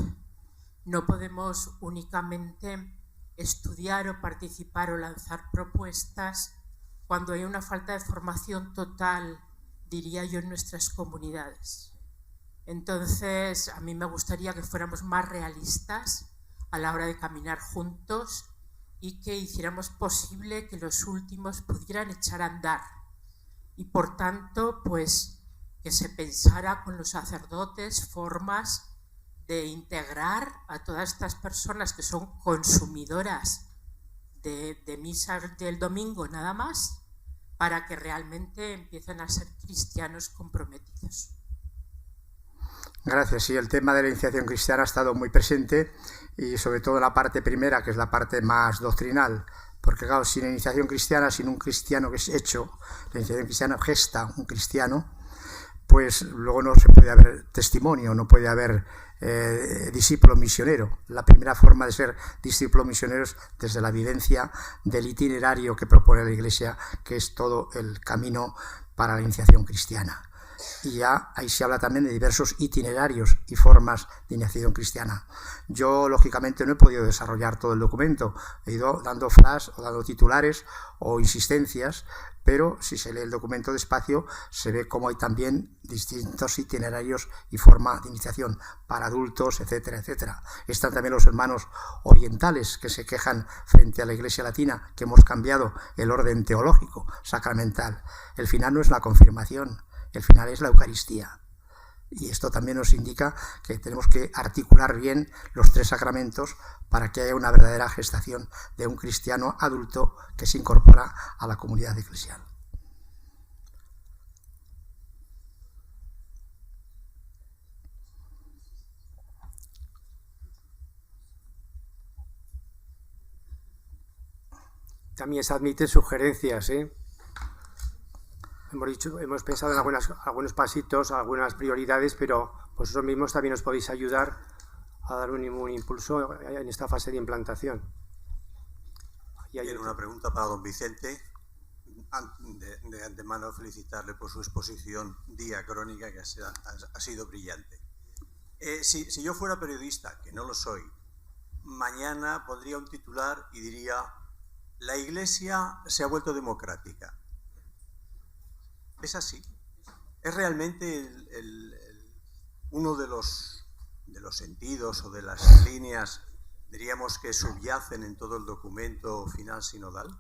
No podemos únicamente estudiar o participar o lanzar propuestas cuando hay una falta de formación total, diría yo, en nuestras comunidades. Entonces, a mí me gustaría que fuéramos más realistas a la hora de caminar juntos y que hiciéramos posible que los últimos pudieran echar a andar. Y por tanto, pues, que se pensara con los sacerdotes formas de integrar a todas estas personas que son consumidoras de misas del domingo nada más, para que realmente empiecen a ser cristianos comprometidos.
Gracias. Sí, el tema de la iniciación cristiana ha estado muy presente, y sobre todo la parte primera, que es la parte más doctrinal, porque claro, sin iniciación cristiana, sin un cristiano que es hecho, la iniciación cristiana gesta un cristiano, pues luego no se puede haber testimonio, no puede haber discípulo misionero. La primera forma de ser discípulo misionero es desde la vivencia del itinerario que propone la Iglesia, que es todo el camino para la iniciación cristiana. Y ya ahí se habla también de diversos itinerarios y formas de iniciación cristiana. Yo, lógicamente, no he podido desarrollar todo el documento. He ido dando flash o dando titulares o insistencias, pero si se lee el documento despacio, se ve cómo hay también distintos itinerarios y forma de iniciación para adultos, etcétera, etcétera. Están también los hermanos orientales que se quejan frente a la Iglesia latina que hemos cambiado el orden teológico, sacramental. El final no es la confirmación, el final es la Eucaristía. Y esto también nos indica que tenemos que articular bien los tres sacramentos para que haya una verdadera gestación de un cristiano adulto que se incorpora a la comunidad eclesial.
también se admiten sugerencias, ¿eh? Hemos pensado en algunos pasitos, algunas prioridades, pero vosotros mismos también os podéis ayudar a dar un impulso en esta fase de implantación.
Tiene una pregunta para don Vicente. De antemano felicitarle por su exposición diacrónica, que ha sido brillante. Si yo fuera periodista, que no lo soy, mañana pondría un titular y diría: la Iglesia se ha vuelto democrática. ¿Es así? ¿Es realmente uno de los sentidos o de las líneas, diríamos, que subyacen en todo el documento final sinodal?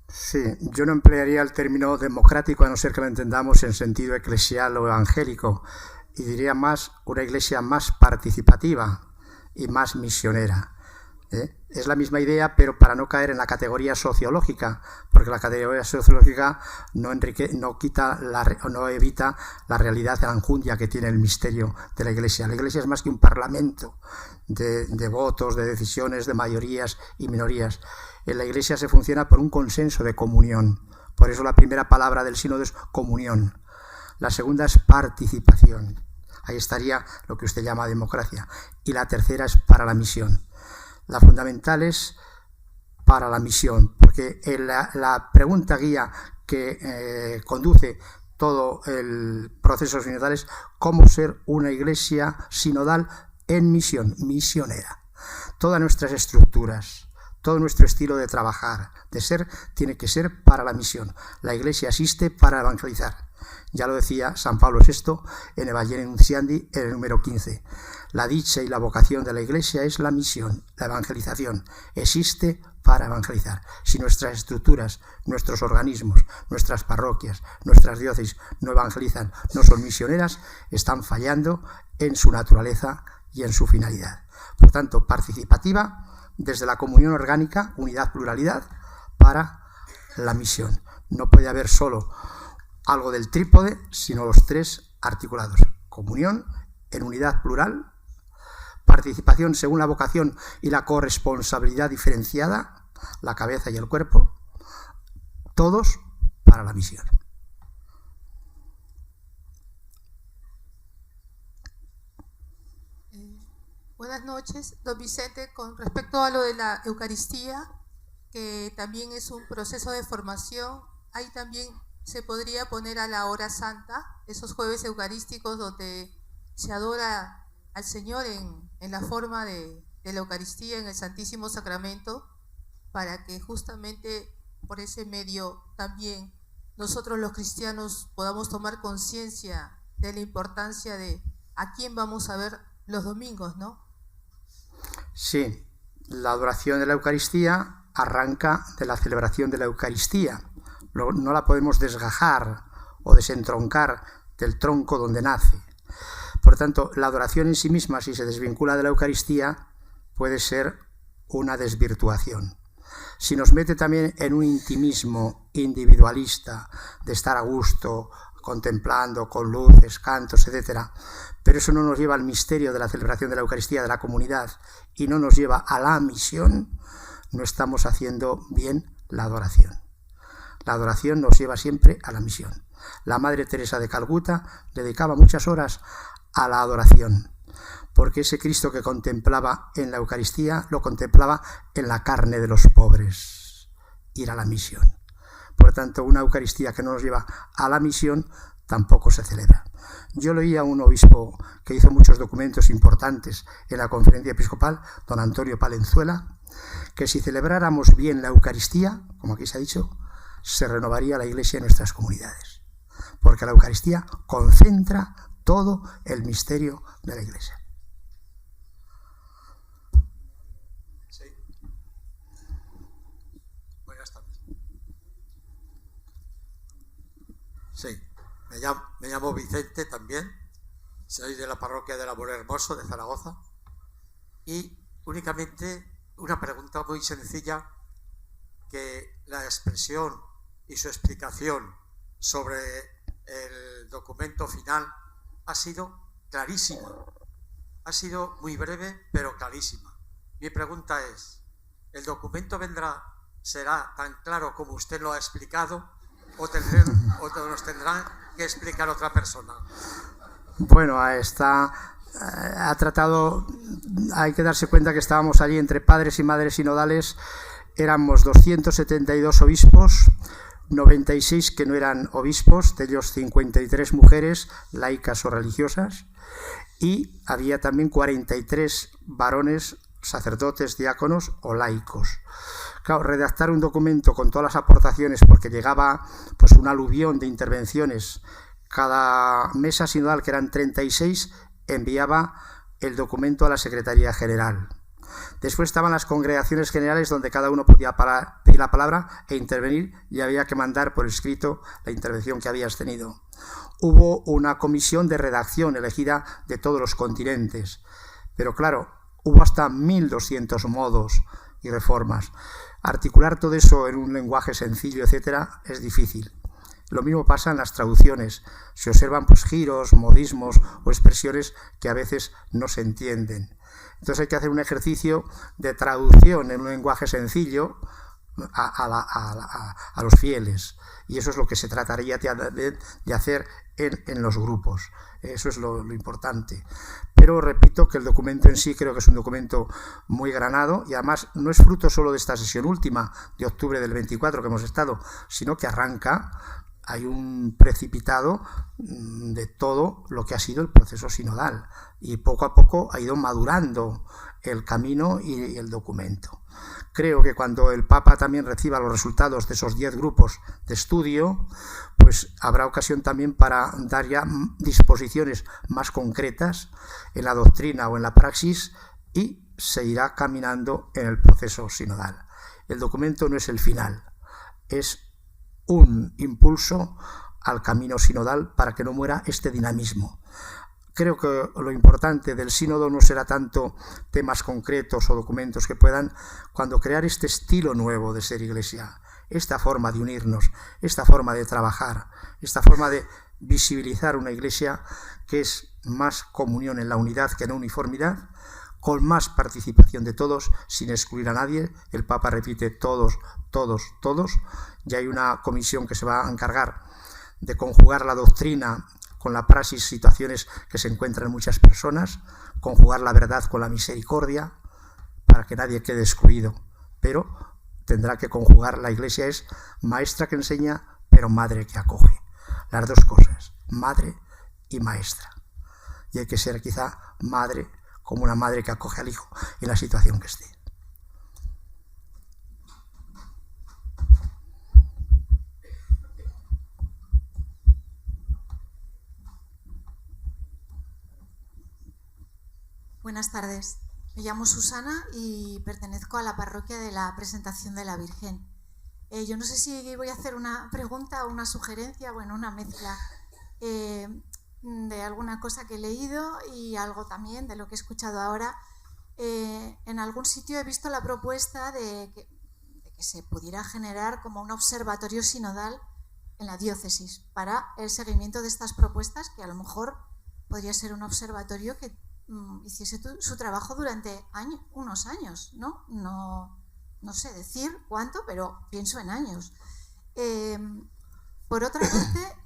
Sí, yo no emplearía el término democrático, a no ser que lo entendamos en sentido eclesial o evangélico, y diría más una iglesia más participativa y más misionera. Es la misma idea, pero para no caer en la categoría sociológica, porque la categoría sociológica no evita la realidad de la enjundia que tiene el misterio de la Iglesia. La Iglesia es más que un parlamento de votos, de decisiones, de mayorías y minorías. En la Iglesia se funciona por un consenso de comunión. Por eso la primera palabra del sínodo es comunión. La segunda es participación. Ahí estaría lo que usted llama democracia. Y la tercera es para la misión. La fundamental es para la misión, porque la pregunta guía que conduce todo el proceso sinodal es cómo ser una iglesia sinodal en misión, misionera. Todas nuestras estructuras, todo nuestro estilo de trabajar, de ser, tiene que ser para la misión. La iglesia existe para evangelizar. Ya lo decía San Pablo VI en Evangelii Nuntiandi, en el número 15. La dicha y la vocación de la Iglesia es la misión, la evangelización. Existe para evangelizar. Si nuestras estructuras, nuestros organismos, nuestras parroquias, nuestras diócesis no evangelizan, no son misioneras, están fallando en su naturaleza y en su finalidad. Por tanto, participativa desde la comunión orgánica, unidad, pluralidad, para la misión. No puede haber solo algo del trípode, sino los tres articulados: comunión en unidad plural, participación según la vocación y la corresponsabilidad diferenciada, la cabeza y el cuerpo, todos para la misión.
Buenas noches, don Vicente. Con respecto a lo de la Eucaristía, que también es un proceso de formación, ahí también se podría poner a la hora santa, esos jueves eucarísticos donde se adora al Señor en la forma de la Eucaristía, en el Santísimo Sacramento, para que justamente por ese medio también nosotros los cristianos podamos tomar conciencia de la importancia de a quién vamos a ver los domingos, ¿no?
Sí, la adoración de la Eucaristía arranca de la celebración de la Eucaristía. No la podemos desgajar o desentroncar del tronco donde nace. Por tanto, la adoración en sí misma, si se desvincula de la Eucaristía, puede ser una desvirtuación. Si nos mete también en un intimismo individualista, de estar a gusto, contemplando con luces, cantos, etc., pero eso no nos lleva al misterio de la celebración de la Eucaristía de la comunidad y no nos lleva a la misión, no estamos haciendo bien la adoración. La adoración nos lleva siempre a la misión. La Madre Teresa de Calcuta dedicaba muchas horas a la adoración, porque ese Cristo que contemplaba en la Eucaristía lo contemplaba en la carne de los pobres. Ir a la misión. Por tanto, una Eucaristía que no nos lleva a la misión tampoco se celebra. Yo leí a un obispo que hizo muchos documentos importantes en la conferencia episcopal, don Antonio Palenzuela, que si celebráramos bien la Eucaristía, como aquí se ha dicho, se renovaría la Iglesia en nuestras comunidades, porque la Eucaristía concentra todo el misterio de la Iglesia.
Sí. Buenas tardes. Sí, me llamo Vicente también, soy de la parroquia del Amor Hermoso de Zaragoza y únicamente una pregunta muy sencilla, que la expresión y su explicación sobre el documento final ha sido clarísima, ha sido muy breve pero clarísima. Mi pregunta es, ¿el documento será tan claro como usted lo ha explicado o nos tendrán que explicar otra persona?
Bueno, ha tratado, hay que darse cuenta que estábamos allí entre padres y madres sinodales, éramos 272 obispos, 96 que no eran obispos, de ellos 53 mujeres, laicas o religiosas, y había también 43 varones, sacerdotes, diáconos o laicos. Claro, redactar un documento con todas las aportaciones, porque llegaba pues un aluvión de intervenciones. Cada mesa sinodal, que eran 36, enviaba el documento a la Secretaría General. Después estaban las congregaciones generales, donde cada uno podía pedir la palabra e intervenir, y había que mandar por escrito la intervención que habías tenido. Hubo una comisión de redacción elegida de todos los continentes, pero claro, hubo hasta 1.200 modos y reformas. Articular todo eso en un lenguaje sencillo, etcétera, es difícil. Lo mismo pasa en las traducciones. Se observan pues giros, modismos o expresiones que a veces no se entienden. Entonces hay que hacer un ejercicio de traducción en un lenguaje sencillo a los fieles. Y eso es lo que se trataría de hacer en los grupos. Eso es lo importante. Pero repito que el documento en sí creo que es un documento muy granado, y además no es fruto solo de esta sesión última de octubre del 24 que hemos estado, sino que arranca, hay un precipitado de todo lo que ha sido el proceso sinodal, y poco a poco ha ido madurando el camino y el documento. Creo que cuando el Papa también reciba los resultados de esos 10 grupos de estudio, pues habrá ocasión también para dar ya disposiciones más concretas en la doctrina o en la praxis, y se irá caminando en el proceso sinodal. El documento no es el final, es un impulso al camino sinodal para que no muera este dinamismo. Creo que lo importante del sínodo no será tanto temas concretos o documentos que puedan, cuando crear este estilo nuevo de ser iglesia, esta forma de unirnos, esta forma de trabajar, esta forma de visibilizar una iglesia que es más comunión en la unidad que en la uniformidad, con más participación de todos, sin excluir a nadie. El Papa repite todos, todos, todos. Ya hay una comisión que se va a encargar de conjugar la doctrina con la praxis, situaciones que se encuentran en muchas personas, conjugar la verdad con la misericordia, para que nadie quede excluido. Pero tendrá que conjugar, la Iglesia es maestra que enseña, pero madre que acoge. Las dos cosas, madre y maestra. Y hay que ser quizá madre, como una madre que acoge al hijo en la situación que esté.
Buenas tardes. Me llamo Susana y pertenezco a la parroquia de la Presentación de la Virgen. Yo no sé si voy a hacer una pregunta o una sugerencia, bueno, una mezcla de alguna cosa que he leído y algo también de lo que he escuchado ahora. En algún sitio he visto la propuesta de que se pudiera generar como un observatorio sinodal en la diócesis para el seguimiento de estas propuestas, que a lo mejor podría ser un observatorio que hiciese su trabajo durante unos años, ¿no? No sé decir cuánto, pero pienso en años. Por otra parte,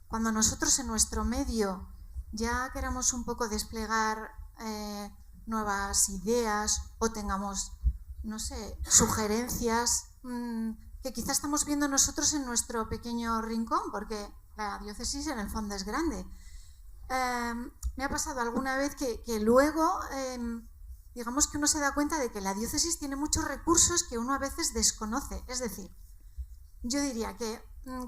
cuando nosotros en nuestro medio ya queramos un poco desplegar nuevas ideas o tengamos, no sé, sugerencias que quizás estamos viendo nosotros en nuestro pequeño rincón, porque la diócesis en el fondo es grande. Me ha pasado alguna vez que luego, digamos que uno se da cuenta de que la diócesis tiene muchos recursos que uno a veces desconoce. Es decir, yo diría que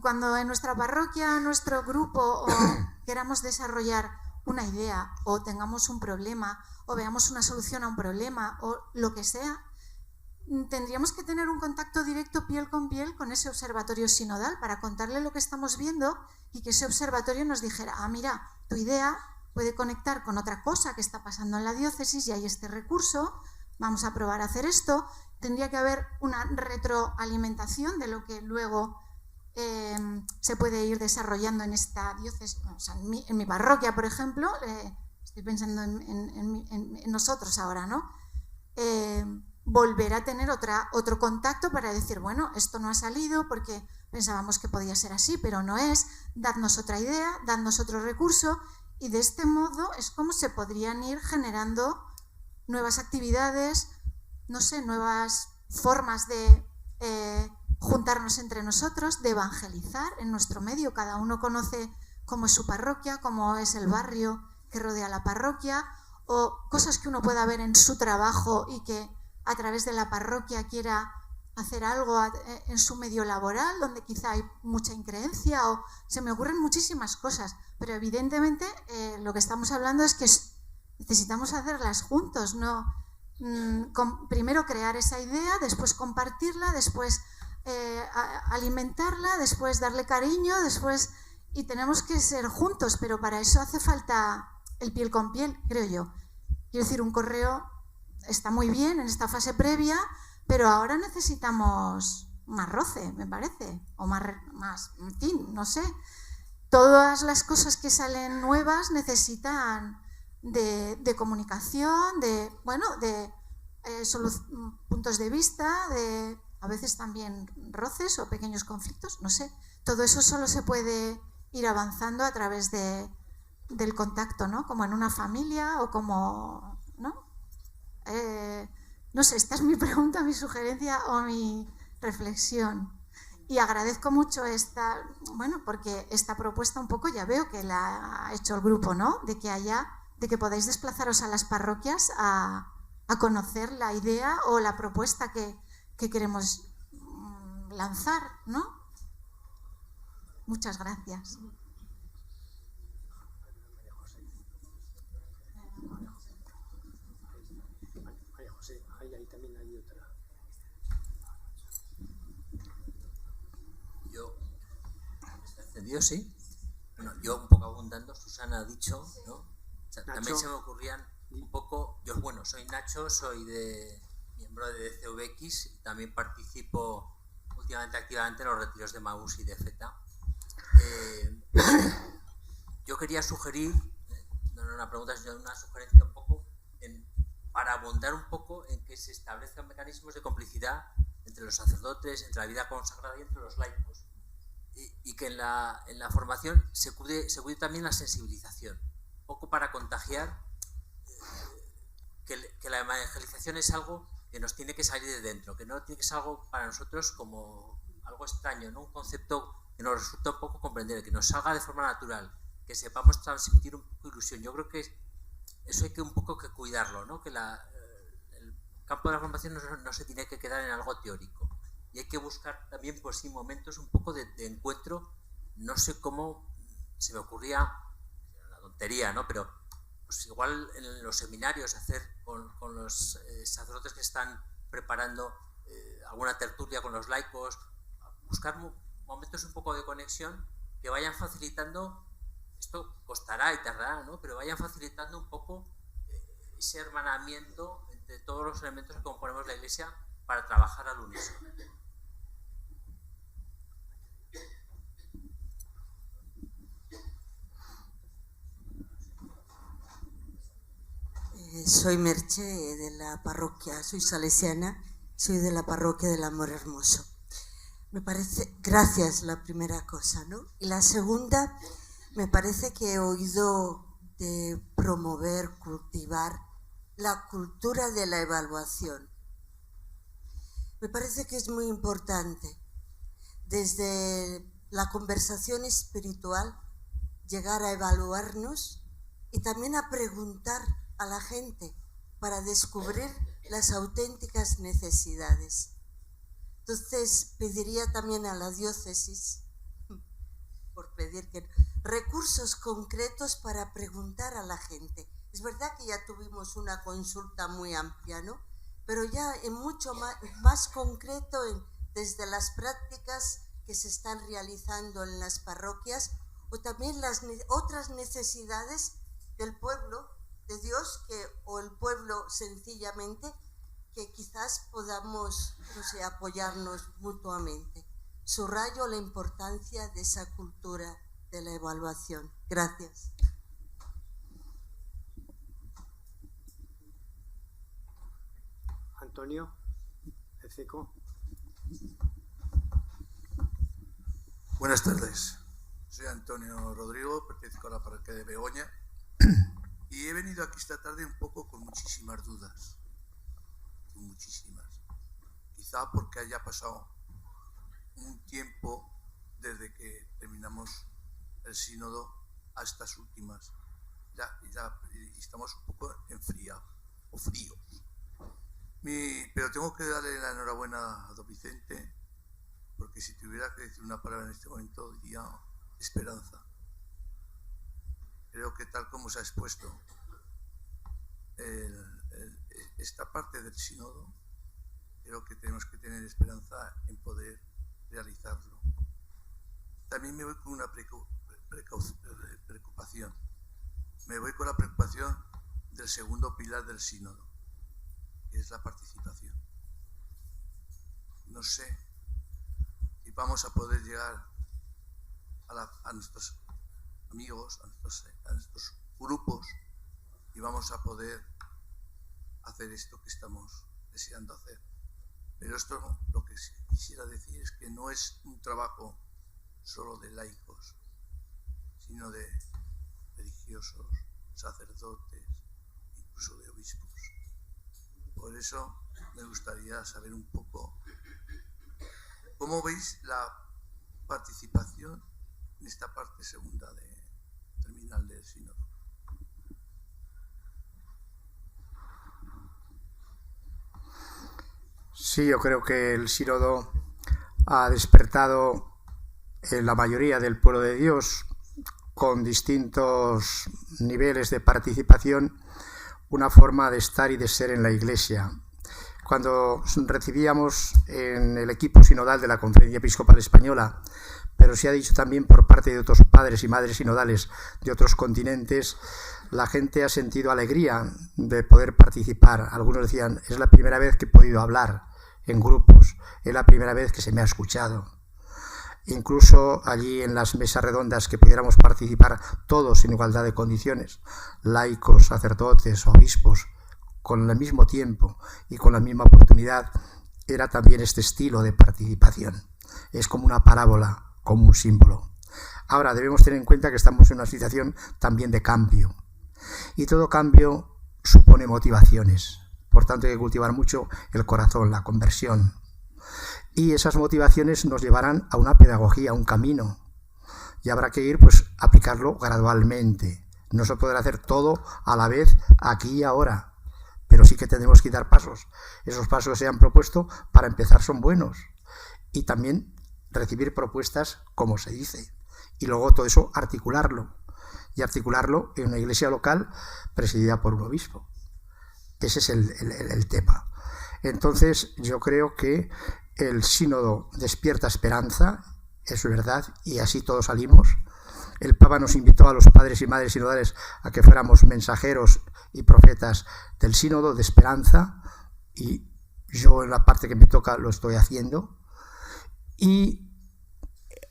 cuando en nuestra parroquia, nuestro grupo, o queramos desarrollar una idea, o tengamos un problema, o veamos una solución a un problema, o lo que sea, tendríamos que tener un contacto directo piel con piel con ese observatorio sinodal para contarle lo que estamos viendo y que ese observatorio nos dijera, ah, mira, tu idea puede conectar con otra cosa que está pasando en la diócesis y hay este recurso, vamos a probar a hacer esto. Tendría que haber una retroalimentación de lo que luego se puede ir desarrollando en esta diócesis. O sea, en mi parroquia, por ejemplo, estoy pensando en nosotros ahora, ¿no? volver a tener otro contacto para decir, bueno, esto no ha salido porque pensábamos que podía ser así, pero no es, dadnos otra idea, dadnos otro recurso, y de este modo es como se podrían ir generando nuevas actividades, no sé, nuevas formas de juntarnos entre nosotros, de evangelizar en nuestro medio. Cada uno conoce cómo es su parroquia, cómo es el barrio que rodea la parroquia, o cosas que uno pueda ver en su trabajo y que a través de la parroquia quiera hacer algo en su medio laboral, donde quizá hay mucha increencia, o se me ocurren muchísimas cosas, pero evidentemente lo que estamos hablando es que necesitamos hacerlas juntos, ¿no? Primero crear esa idea, después compartirla, después alimentarla, después darle cariño, después... Y tenemos que ser juntos, pero para eso hace falta el piel con piel, creo yo. Quiero decir, un correo está muy bien en esta fase previa, pero ahora necesitamos más roce, me parece, o más, en fin, no sé. Todas las cosas que salen nuevas necesitan de comunicación, de puntos de vista, de a veces también roces o pequeños conflictos, no sé. Todo eso solo se puede ir avanzando a través del contacto, ¿no? Como en una familia o como, ¿no? No sé, esta es mi pregunta, mi sugerencia o mi reflexión. Y agradezco mucho porque esta propuesta un poco ya veo que la ha hecho el grupo, ¿no? De que podáis desplazaros a las parroquias a conocer la idea o la propuesta que queremos lanzar, ¿no? Muchas gracias.
Ahí también hay otra.
¿Está encendido? Sí. Bueno, yo un poco abundando, Susana ha dicho, ¿no? O sea, también se me ocurrían un poco, yo soy Nacho, soy miembro de DCVX y también participo últimamente activamente en los retiros de Maús y de FETA. Yo quería sugerir, no era una pregunta, sino una sugerencia un poco, para abundar un poco en que se establezcan mecanismos de complicidad entre los sacerdotes, entre la vida consagrada y entre los laicos. Y que en la formación se cuide también la sensibilización, un poco para contagiar que la evangelización es algo que nos tiene que salir de dentro, que no tiene que ser algo para nosotros como algo extraño, ¿no? Un concepto que nos resulta un poco comprender, que nos salga de forma natural, que sepamos transmitir un poco de ilusión. Yo creo que eso hay que un poco que cuidarlo, ¿no? Que el campo de la formación no se tiene que quedar en algo teórico. Y hay que buscar también, pues sí, momentos un poco de encuentro. No sé cómo se me ocurría, una tontería, ¿no? Pero pues igual en los seminarios hacer con los sacerdotes que están preparando alguna tertulia con los laicos, buscar momentos un poco de conexión que vayan facilitando, esto costará y tardará, ¿no? Pero vayan facilitando un poco ese hermanamiento entre todos los elementos que componemos la Iglesia para trabajar al unísono.
Soy Merche de la parroquia, soy salesiana, soy de la parroquia del Amor Hermoso. Me parece, gracias la primera cosa, ¿no? Y la segunda, me parece que he oído de promover, cultivar la cultura de la evaluación. Me parece que es muy importante, desde la conversación espiritual, llegar a evaluarnos y también a preguntar a la gente para descubrir las auténticas necesidades. Entonces, pediría también a la diócesis, por pedir que recursos concretos para preguntar a la gente. Es verdad que ya tuvimos una consulta muy amplia, ¿no? Pero ya en mucho más concreto, desde las prácticas que se están realizando en las parroquias, o también las otras necesidades del pueblo de Dios, o el pueblo sencillamente, que quizás podamos, no sé, apoyarnos mutuamente. Subrayo la importancia de esa cultura de la evaluación. Gracias.
Antonio, ECECO.
Buenas tardes. Soy Antonio Rodrigo, pertenezco a la parroquia de Begoña y he venido aquí esta tarde un poco con muchísimas dudas. Muchísimas. Quizá porque haya pasado un tiempo desde que terminamos el sínodo a estas últimas. Ya estamos un poco enfriados o fríos. Pero tengo que darle la enhorabuena a don Vicente, porque si tuviera que decir una palabra en este momento diría esperanza. Creo que tal como se ha expuesto esta parte del sínodo, creo que tenemos que tener esperanza en poder realizarlo. También me voy con una preocupación. Me voy con la preocupación del segundo pilar del sínodo, que es la participación. No sé si vamos a poder llegar a nuestros amigos, a nuestros grupos, y vamos a poder hacer esto que estamos deseando hacer. Pero esto, lo que quisiera decir es que no es un trabajo solo de laicos, sino de religiosos, sacerdotes, incluso de obispos. Por eso me gustaría saber un poco cómo veis la participación en esta parte segunda terminal del sínodo.
Sí, yo creo que el sínodo ha despertado en la mayoría del pueblo de Dios, con distintos niveles de participación, una forma de estar y de ser en la Iglesia. Cuando recibíamos en el equipo sinodal de la Conferencia Episcopal Española, pero se ha dicho también por parte de otros padres y madres sinodales de otros continentes, la gente ha sentido alegría de poder participar. Algunos decían, es la primera vez que he podido hablar en grupos, es la primera vez que se me ha escuchado. Incluso allí en las mesas redondas que pudiéramos participar todos en igualdad de condiciones, laicos, sacerdotes, obispos, con el mismo tiempo y con la misma oportunidad, era también este estilo de participación. Es como una parábola, como un símbolo. Ahora debemos tener en cuenta que estamos en una situación también de cambio, y todo cambio supone motivaciones. Por tanto, hay que cultivar mucho el corazón, la conversión. Y esas motivaciones nos llevarán a una pedagogía, a un camino. Y habrá que ir, pues, a aplicarlo gradualmente. No se podrá hacer todo a la vez, aquí y ahora. Pero sí que tendremos que dar pasos. Esos pasos que se han propuesto, para empezar, son buenos. Y también recibir propuestas, como se dice. Y luego todo eso articularlo. Y articularlo en una iglesia local presidida por un obispo. Ese es el tema. Entonces, yo creo que el sínodo despierta esperanza, es verdad, y así todos salimos. El Papa nos invitó a los padres y madres sinodales a que fuéramos mensajeros y profetas del sínodo de esperanza, y yo en la parte que me toca lo estoy haciendo, y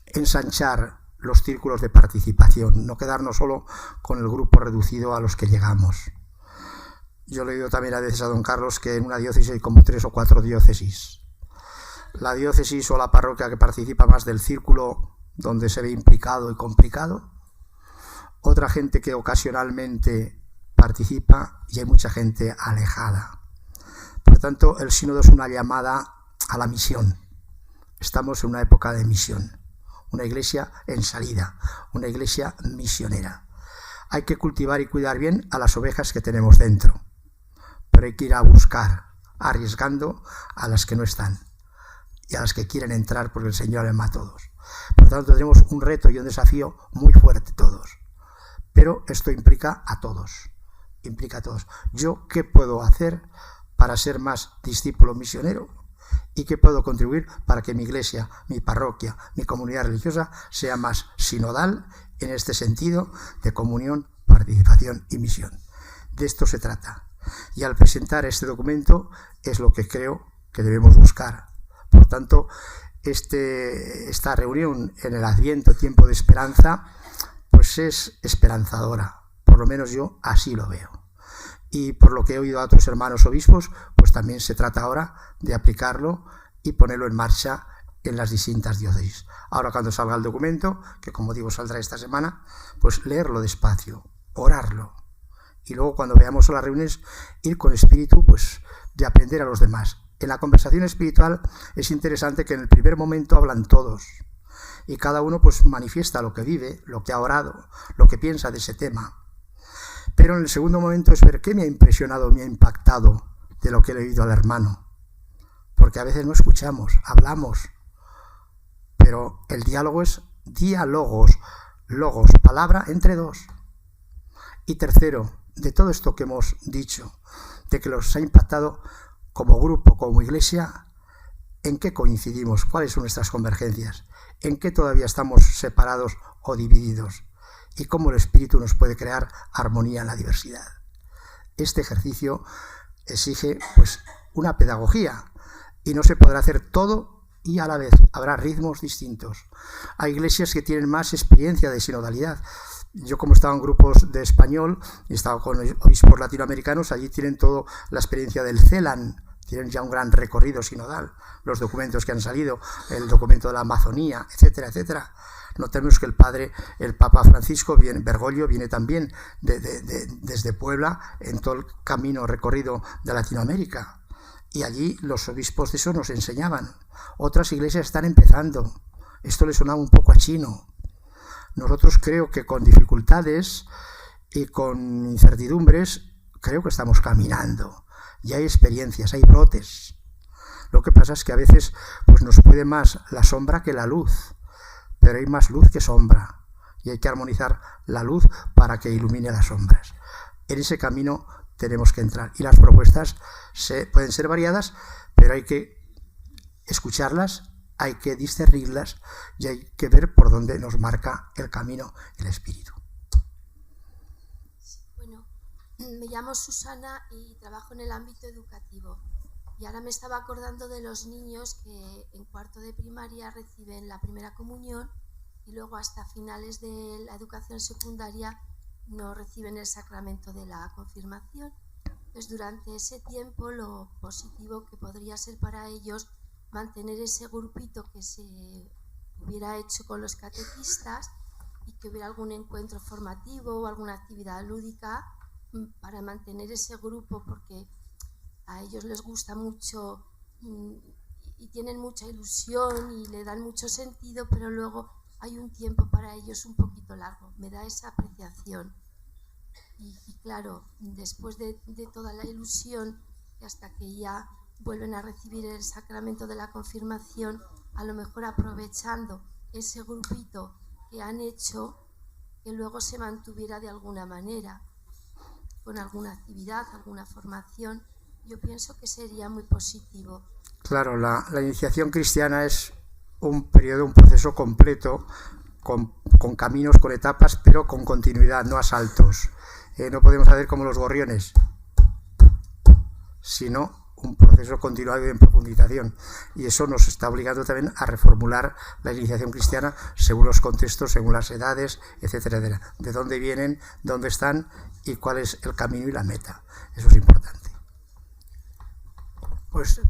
ensanchar los círculos de participación, no quedarnos solo con el grupo reducido a los que llegamos. Yo le digo también a veces a don Carlos que en una diócesis hay como 3 o 4 diócesis. La diócesis o la parroquia que participa más del círculo donde se ve implicado y complicado, otra gente que ocasionalmente participa, y hay mucha gente alejada. Por lo tanto, el sínodo es una llamada a la misión. Estamos en una época de misión, una iglesia en salida, una iglesia misionera. Hay que cultivar y cuidar bien a las ovejas que tenemos dentro, pero hay que ir a buscar, arriesgando a las que no están y a las que quieren entrar, porque el Señor ama a todos. Por lo tanto, tenemos un reto y un desafío muy fuerte todos, pero esto implica a todos, implica a todos. ¿Yo qué puedo hacer para ser más discípulo misionero? ¿Y qué puedo contribuir para que mi iglesia, mi parroquia, mi comunidad religiosa sea más sinodal en este sentido de comunión, participación y misión? De esto se trata. Y al presentar este documento es lo que creo que debemos buscar. Por tanto, esta reunión en el Adviento, tiempo de esperanza, pues es esperanzadora. Por lo menos yo así lo veo. Y por lo que he oído a otros hermanos obispos, pues también se trata ahora de aplicarlo y ponerlo en marcha en las distintas diócesis. Ahora, cuando salga el documento, que como digo saldrá esta semana, pues leerlo despacio, orarlo, y luego cuando veamos las reuniones ir con espíritu pues de aprender a los demás. En la conversación espiritual es interesante que en el primer momento hablan todos y cada uno pues manifiesta lo que vive, lo que ha orado, lo que piensa de ese tema. Pero en el segundo momento es ver qué me ha impresionado, me ha impactado de lo que he leído al hermano. Porque a veces no escuchamos, hablamos, pero el diálogo es diálogos, logos, palabra entre dos. Y tercero, de todo esto que hemos dicho, de que los ha impactado como grupo, como iglesia, ¿en qué coincidimos? ¿Cuáles son nuestras convergencias? ¿En qué todavía estamos separados o divididos? ¿Y cómo el Espíritu nos puede crear armonía en la diversidad? Este ejercicio exige pues una pedagogía y no se podrá hacer todo y a la vez habrá ritmos distintos. Hay iglesias que tienen más experiencia de sinodalidad. Yo, como estaba en grupos de español y estaba con obispos latinoamericanos, allí tienen toda la experiencia del CELAN, tienen ya un gran recorrido sinodal, los documentos que han salido, el documento de la Amazonía, etcétera, etcétera. Notemos que el Papa Francisco, Bergoglio, viene también desde Puebla en todo el camino recorrido de Latinoamérica. Y allí los obispos de eso nos enseñaban. Otras iglesias están empezando. Esto le sonaba un poco a chino. Nosotros creo que con dificultades y con incertidumbres, creo que estamos caminando. Y hay experiencias, hay brotes. Lo que pasa es que a veces pues nos puede más la sombra que la luz. Pero hay más luz que sombra. Y hay que armonizar la luz para que ilumine las sombras. En ese camino tenemos que entrar. Y las propuestas pueden ser variadas, pero hay que escucharlas, hay que discernirlas y hay que ver por dónde nos marca el camino el Espíritu.
Bueno, me llamo Susana y trabajo en el ámbito educativo. Y ahora me estaba acordando de los niños que en cuarto de primaria reciben la primera comunión y luego hasta finales de la educación secundaria no reciben el sacramento de la confirmación. Pues durante ese tiempo lo positivo que podría ser para ellos mantener ese grupito que se hubiera hecho con los catequistas y que hubiera algún encuentro formativo o alguna actividad lúdica para mantener ese grupo, porque a ellos les gusta mucho y tienen mucha ilusión y le dan mucho sentido, pero luego hay un tiempo para ellos un poquito largo. Me da esa apreciación. Y claro, después de toda la ilusión, hasta que ya vuelven a recibir el sacramento de la confirmación, a lo mejor aprovechando ese grupito que han hecho, que luego se mantuviera de alguna manera, con alguna actividad, alguna formación, yo pienso que sería muy positivo.
Claro, la iniciación cristiana es un periodo, un proceso completo, con caminos, con etapas, pero con continuidad, no a saltos. No podemos hacer como los gorriones, sino un proceso continuado en profundización. Y eso nos está obligando también a reformular la iniciación cristiana según los contextos, según las edades, etcétera, etcétera. De dónde vienen, dónde están y cuál es el camino y la meta. Eso es importante.
Pues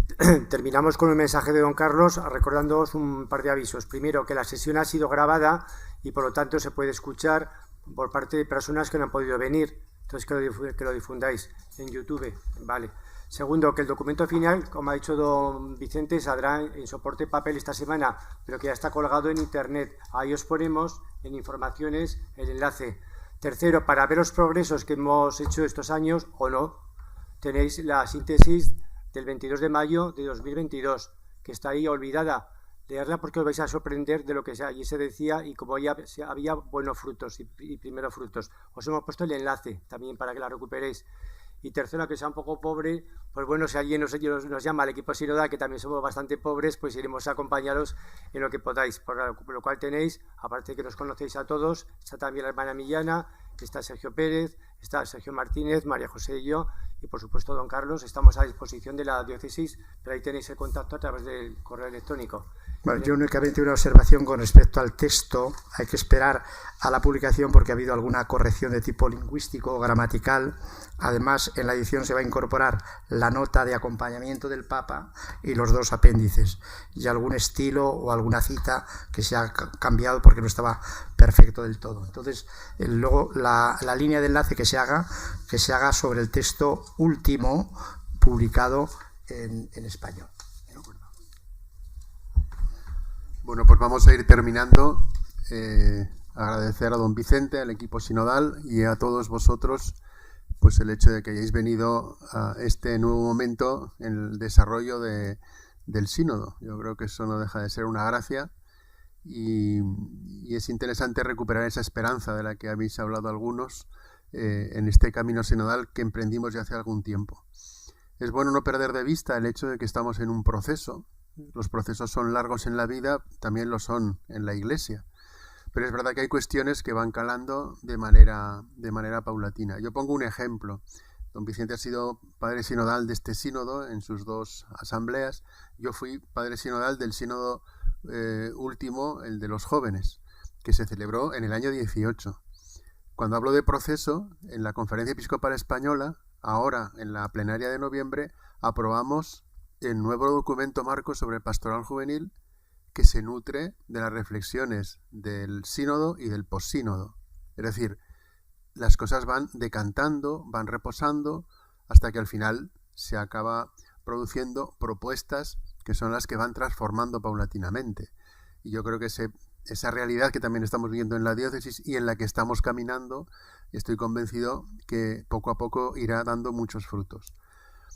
terminamos con el mensaje de don Carlos recordándoos un par de avisos. Primero, que la sesión ha sido grabada y por lo tanto se puede escuchar por parte de personas que no han podido venir. Entonces que lo difundáis en YouTube. Vale. Segundo, que el documento final, como ha dicho don Vicente, saldrá en soporte papel esta semana, pero que ya está colgado en internet. Ahí os ponemos en informaciones el enlace. Tercero, para ver los progresos que hemos hecho estos años o no, tenéis la síntesis del 22 de mayo de 2022, que está ahí olvidada. Leerla porque os vais a sorprender de lo que allí se decía y como ya había buenos frutos y primeros frutos. Os hemos puesto el enlace también para que la recuperéis. Y tercero, que sea un poco pobre, pues bueno, si alguien nos llama al equipo sinodal, que también somos bastante pobres, pues iremos a acompañaros en lo que podáis. Por lo cual tenéis, aparte de que nos conocéis a todos, está también la hermana Millana, está Sergio Pérez, está Sergio Martínez, María José y yo, Y por supuesto, don Carlos, estamos a disposición de la diócesis, pero ahí tenéis el contacto a través del correo electrónico.
Bueno, yo únicamente una observación con respecto al texto. Hay que esperar a la publicación porque ha habido alguna corrección de tipo lingüístico o gramatical. Además, en la edición se va a incorporar la nota de acompañamiento del Papa y los 2 apéndices, y algún estilo o alguna cita que se ha cambiado porque no estaba perfecto del todo. Entonces, luego la línea de enlace que se haga sobre el texto último publicado en español.
Bueno, pues vamos a ir terminando. Agradecer a don Vicente, al equipo sinodal y a todos vosotros pues el hecho de que hayáis venido a este nuevo momento en el desarrollo del sínodo. Yo creo que eso no deja de ser una gracia y es interesante recuperar esa esperanza de la que habéis hablado algunos en este camino sinodal que emprendimos ya hace algún tiempo. Es bueno no perder de vista el hecho de que estamos en un proceso. Los procesos son largos en la vida, también lo son en la Iglesia. Pero es verdad que hay cuestiones que van calando de manera paulatina. Yo pongo un ejemplo. Don Vicente ha sido padre sinodal de este sínodo en sus 2 asambleas. Yo fui padre sinodal del sínodo último, el de los jóvenes, que se celebró en el año 18. Cuando hablo de proceso, en la Conferencia Episcopal Española, ahora en la plenaria de noviembre, aprobamos el nuevo documento marco sobre pastoral juvenil que se nutre de las reflexiones del sínodo y del possínodo. Es decir, las cosas van decantando, van reposando, hasta que al final se acaba produciendo propuestas que son las que van transformando paulatinamente. Y yo creo que esa realidad que también estamos viendo en la diócesis y en la que estamos caminando, estoy convencido que poco a poco irá dando muchos frutos.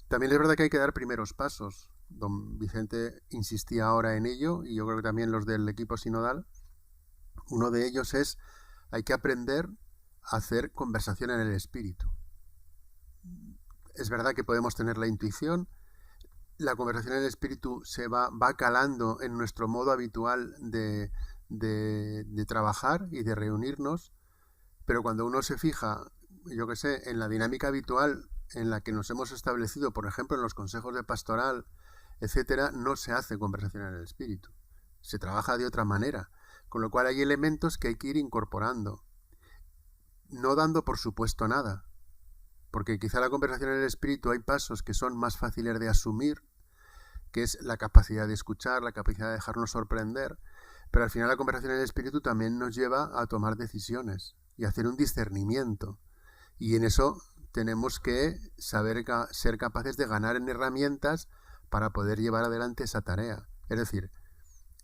También es verdad que hay que dar primeros pasos. Don Vicente insistía ahora en ello y yo creo que también los del equipo sinodal. Uno de ellos es, hay que aprender a hacer conversación en el espíritu. Es verdad que podemos tener la intuición, la conversación en el espíritu se va calando en nuestro modo habitual de trabajar y de reunirnos, pero cuando uno se fija, yo qué sé, en la dinámica habitual en la que nos hemos establecido, por ejemplo, en los consejos de pastoral, etcétera, no se hace conversación en el espíritu. Se trabaja de otra manera, con lo cual hay elementos que hay que ir incorporando, no dando por supuesto nada, porque quizá la conversación en el espíritu hay pasos que son más fáciles de asumir, que es la capacidad de escuchar, la capacidad de dejarnos sorprender, pero al final la conversación en el espíritu también nos lleva a tomar decisiones y a hacer un discernimiento, y en eso tenemos que saber ser capaces de ganar en herramientas para poder llevar adelante esa tarea. Es decir,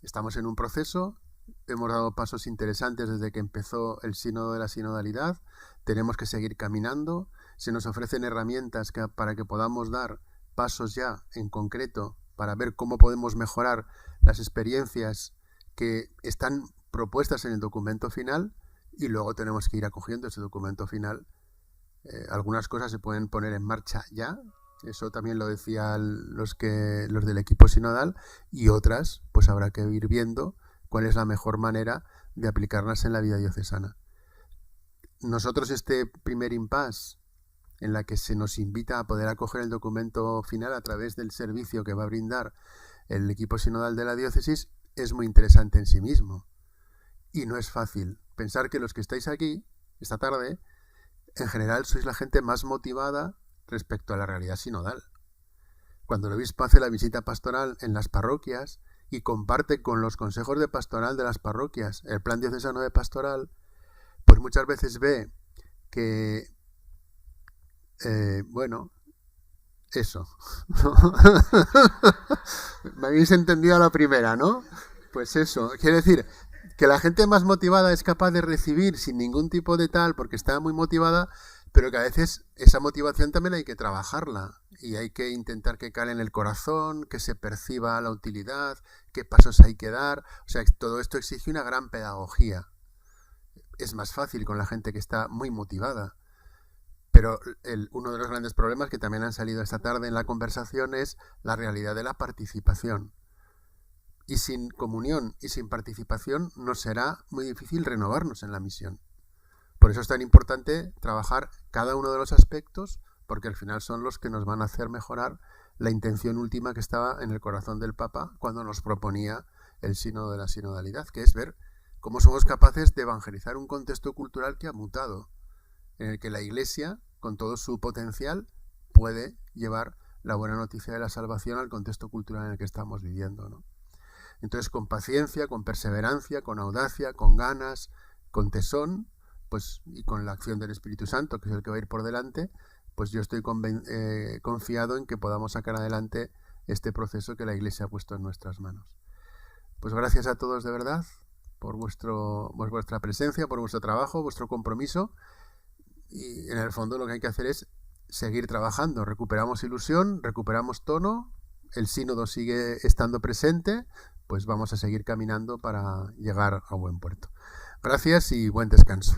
estamos en un proceso, hemos dado pasos interesantes desde que empezó el sínodo de la sinodalidad, tenemos que seguir caminando, se nos ofrecen herramientas para que podamos dar pasos ya en concreto para ver cómo podemos mejorar las experiencias que están propuestas en el documento final y luego tenemos que ir acogiendo ese documento final. Algunas cosas se pueden poner en marcha ya, eso también lo decían los del equipo sinodal, y otras pues habrá que ir viendo cuál es la mejor manera de aplicarlas en la vida diocesana. Nosotros este primer impasse en la que se nos invita a poder acoger el documento final a través del servicio que va a brindar el equipo sinodal de la diócesis es muy interesante en sí mismo y no es fácil. Pensar que los que estáis aquí esta tarde en general sois la gente más motivada respecto a la realidad sinodal. Cuando el obispo hace la visita pastoral en las parroquias y comparte con los consejos de pastoral de las parroquias el plan diocesano de pastoral, pues muchas veces ve que, eso. Me habéis entendido a la primera, ¿no? Pues eso, quiere decir que la gente más motivada es capaz de recibir sin ningún tipo de tal, porque está muy motivada, pero que a veces esa motivación también hay que trabajarla y hay que intentar que cale en el corazón, que se perciba la utilidad, qué pasos hay que dar. O sea, todo esto exige una gran pedagogía. Es más fácil con la gente que está muy motivada. Pero uno de los grandes problemas que también han salido esta tarde en la conversación es la realidad de la participación. Y sin comunión y sin participación nos será muy difícil renovarnos en la misión. Por eso es tan importante trabajar cada uno de los aspectos porque al final son los que nos van a hacer mejorar la intención última que estaba en el corazón del Papa cuando nos proponía el sínodo de la sinodalidad, que es ver cómo somos capaces de evangelizar un contexto cultural que ha mutado, en el que la Iglesia, con todo su potencial, puede llevar la buena noticia de la salvación al contexto cultural en el que estamos viviendo, ¿no? Entonces, con paciencia, con perseverancia, con audacia, con ganas, con tesón, pues, y con la acción del Espíritu Santo, que es el que va a ir por delante, pues yo estoy confiado en que podamos sacar adelante este proceso que la Iglesia ha puesto en nuestras manos. Pues gracias a todos de verdad por vuestra presencia, por vuestro trabajo, vuestro compromiso, y en el fondo lo que hay que hacer es seguir trabajando. Recuperamos ilusión, recuperamos tono, el sínodo sigue estando presente, pues vamos a seguir caminando para llegar a buen puerto. Gracias y buen descanso.